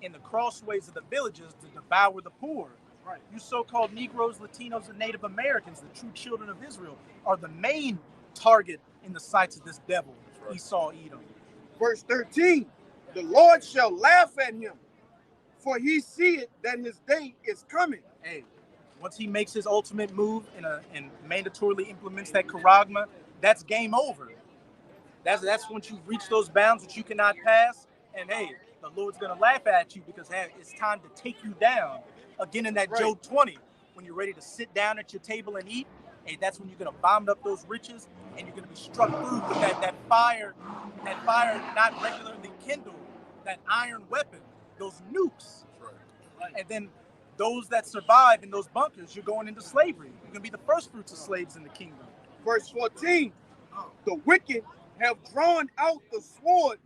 Speaker 1: in the crossways of the villages to devour the poor.
Speaker 3: Right.
Speaker 1: You so-called Negroes, Latinos, and Native Americans, the true children of Israel, are the main target in the sights of this devil, Esau Edom.
Speaker 3: Verse 13, the Lord shall laugh at him, for he seeth that his day is coming.
Speaker 1: Hey, once he makes his ultimate move and mandatorily implements that charagma, that's game over. That's once you reach those bounds that you cannot pass, and hey, the Lord's gonna laugh at you because hey, it's time to take you down. Again in that
Speaker 3: Right.
Speaker 1: Job 20, when you're ready to sit down at your table and eat, hey, that's when you're gonna vomit up those riches and you're gonna be struck through with that fire not regularly kindled, that iron weapon, those nukes.
Speaker 2: Right.
Speaker 1: And then those that survive in those bunkers, you're going into slavery. You're gonna be the first fruits of slaves in the kingdom.
Speaker 3: Verse 14, the wicked have drawn out the sword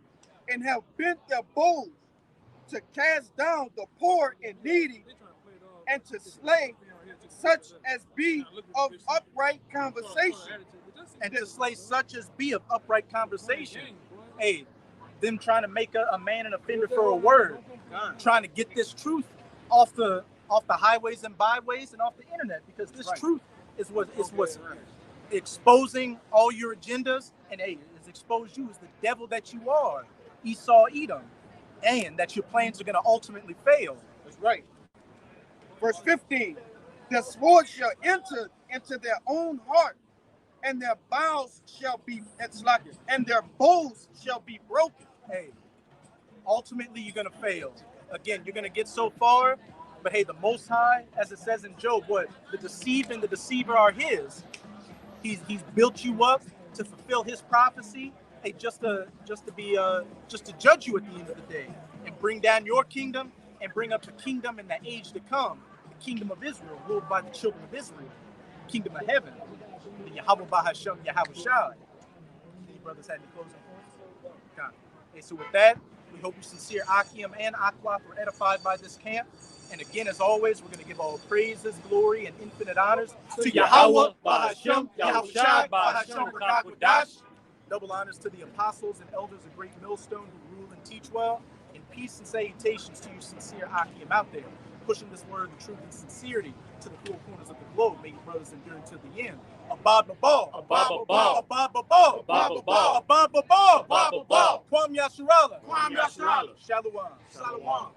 Speaker 3: and have bent their bows. to cast down the poor and needy, and to slay such as be of upright conversation.
Speaker 1: And to slay such as be of upright conversation. Hey, them trying to make a man an offender for a word, trying to get this truth off the highways and byways and off the internet, because this truth is what's exposing all your agendas, and hey, it's exposed you as the devil that you are, Esau Edom, and that your plans are going to ultimately fail.
Speaker 3: That's right. Verse 15, the sword shall enter into their own heart, and their bows shall be and their bows shall be broken.
Speaker 1: Hey, ultimately you're going to fail. Again, you're going to get so far, but hey, the Most High, as it says in Job, what? The deceived and the deceiver are his. He's built you up to fulfill his prophecy, hey, just to judge you at the end of the day and bring down your kingdom and bring up the kingdom in the age to come, the kingdom of Israel, ruled by the children of Israel, kingdom of heaven, the Yahweh Bahasham Yahweh Shai. Any brothers have any closing points? God. Hey, so with that, we hope you sincere Akim and Aquaf were edified by this camp. And again, as always, we're going to give all praises, glory, and infinite honors to Yahweh, Bahasham, Yahweh Shai, Bahasham, Rakakwadash. Double honors to the apostles and elders of Great Millstone who rule and teach well. And peace and salutations to you sincere Akim out there, pushing this word of truth and sincerity to the four corners of the globe. May your brothers endure until the end. Abba Baba, Abba Baba, Abba Baba, Abba Baba, Abba Baba, Kwam Yasharala, Kwam Yasharala, Shalom, Shalom.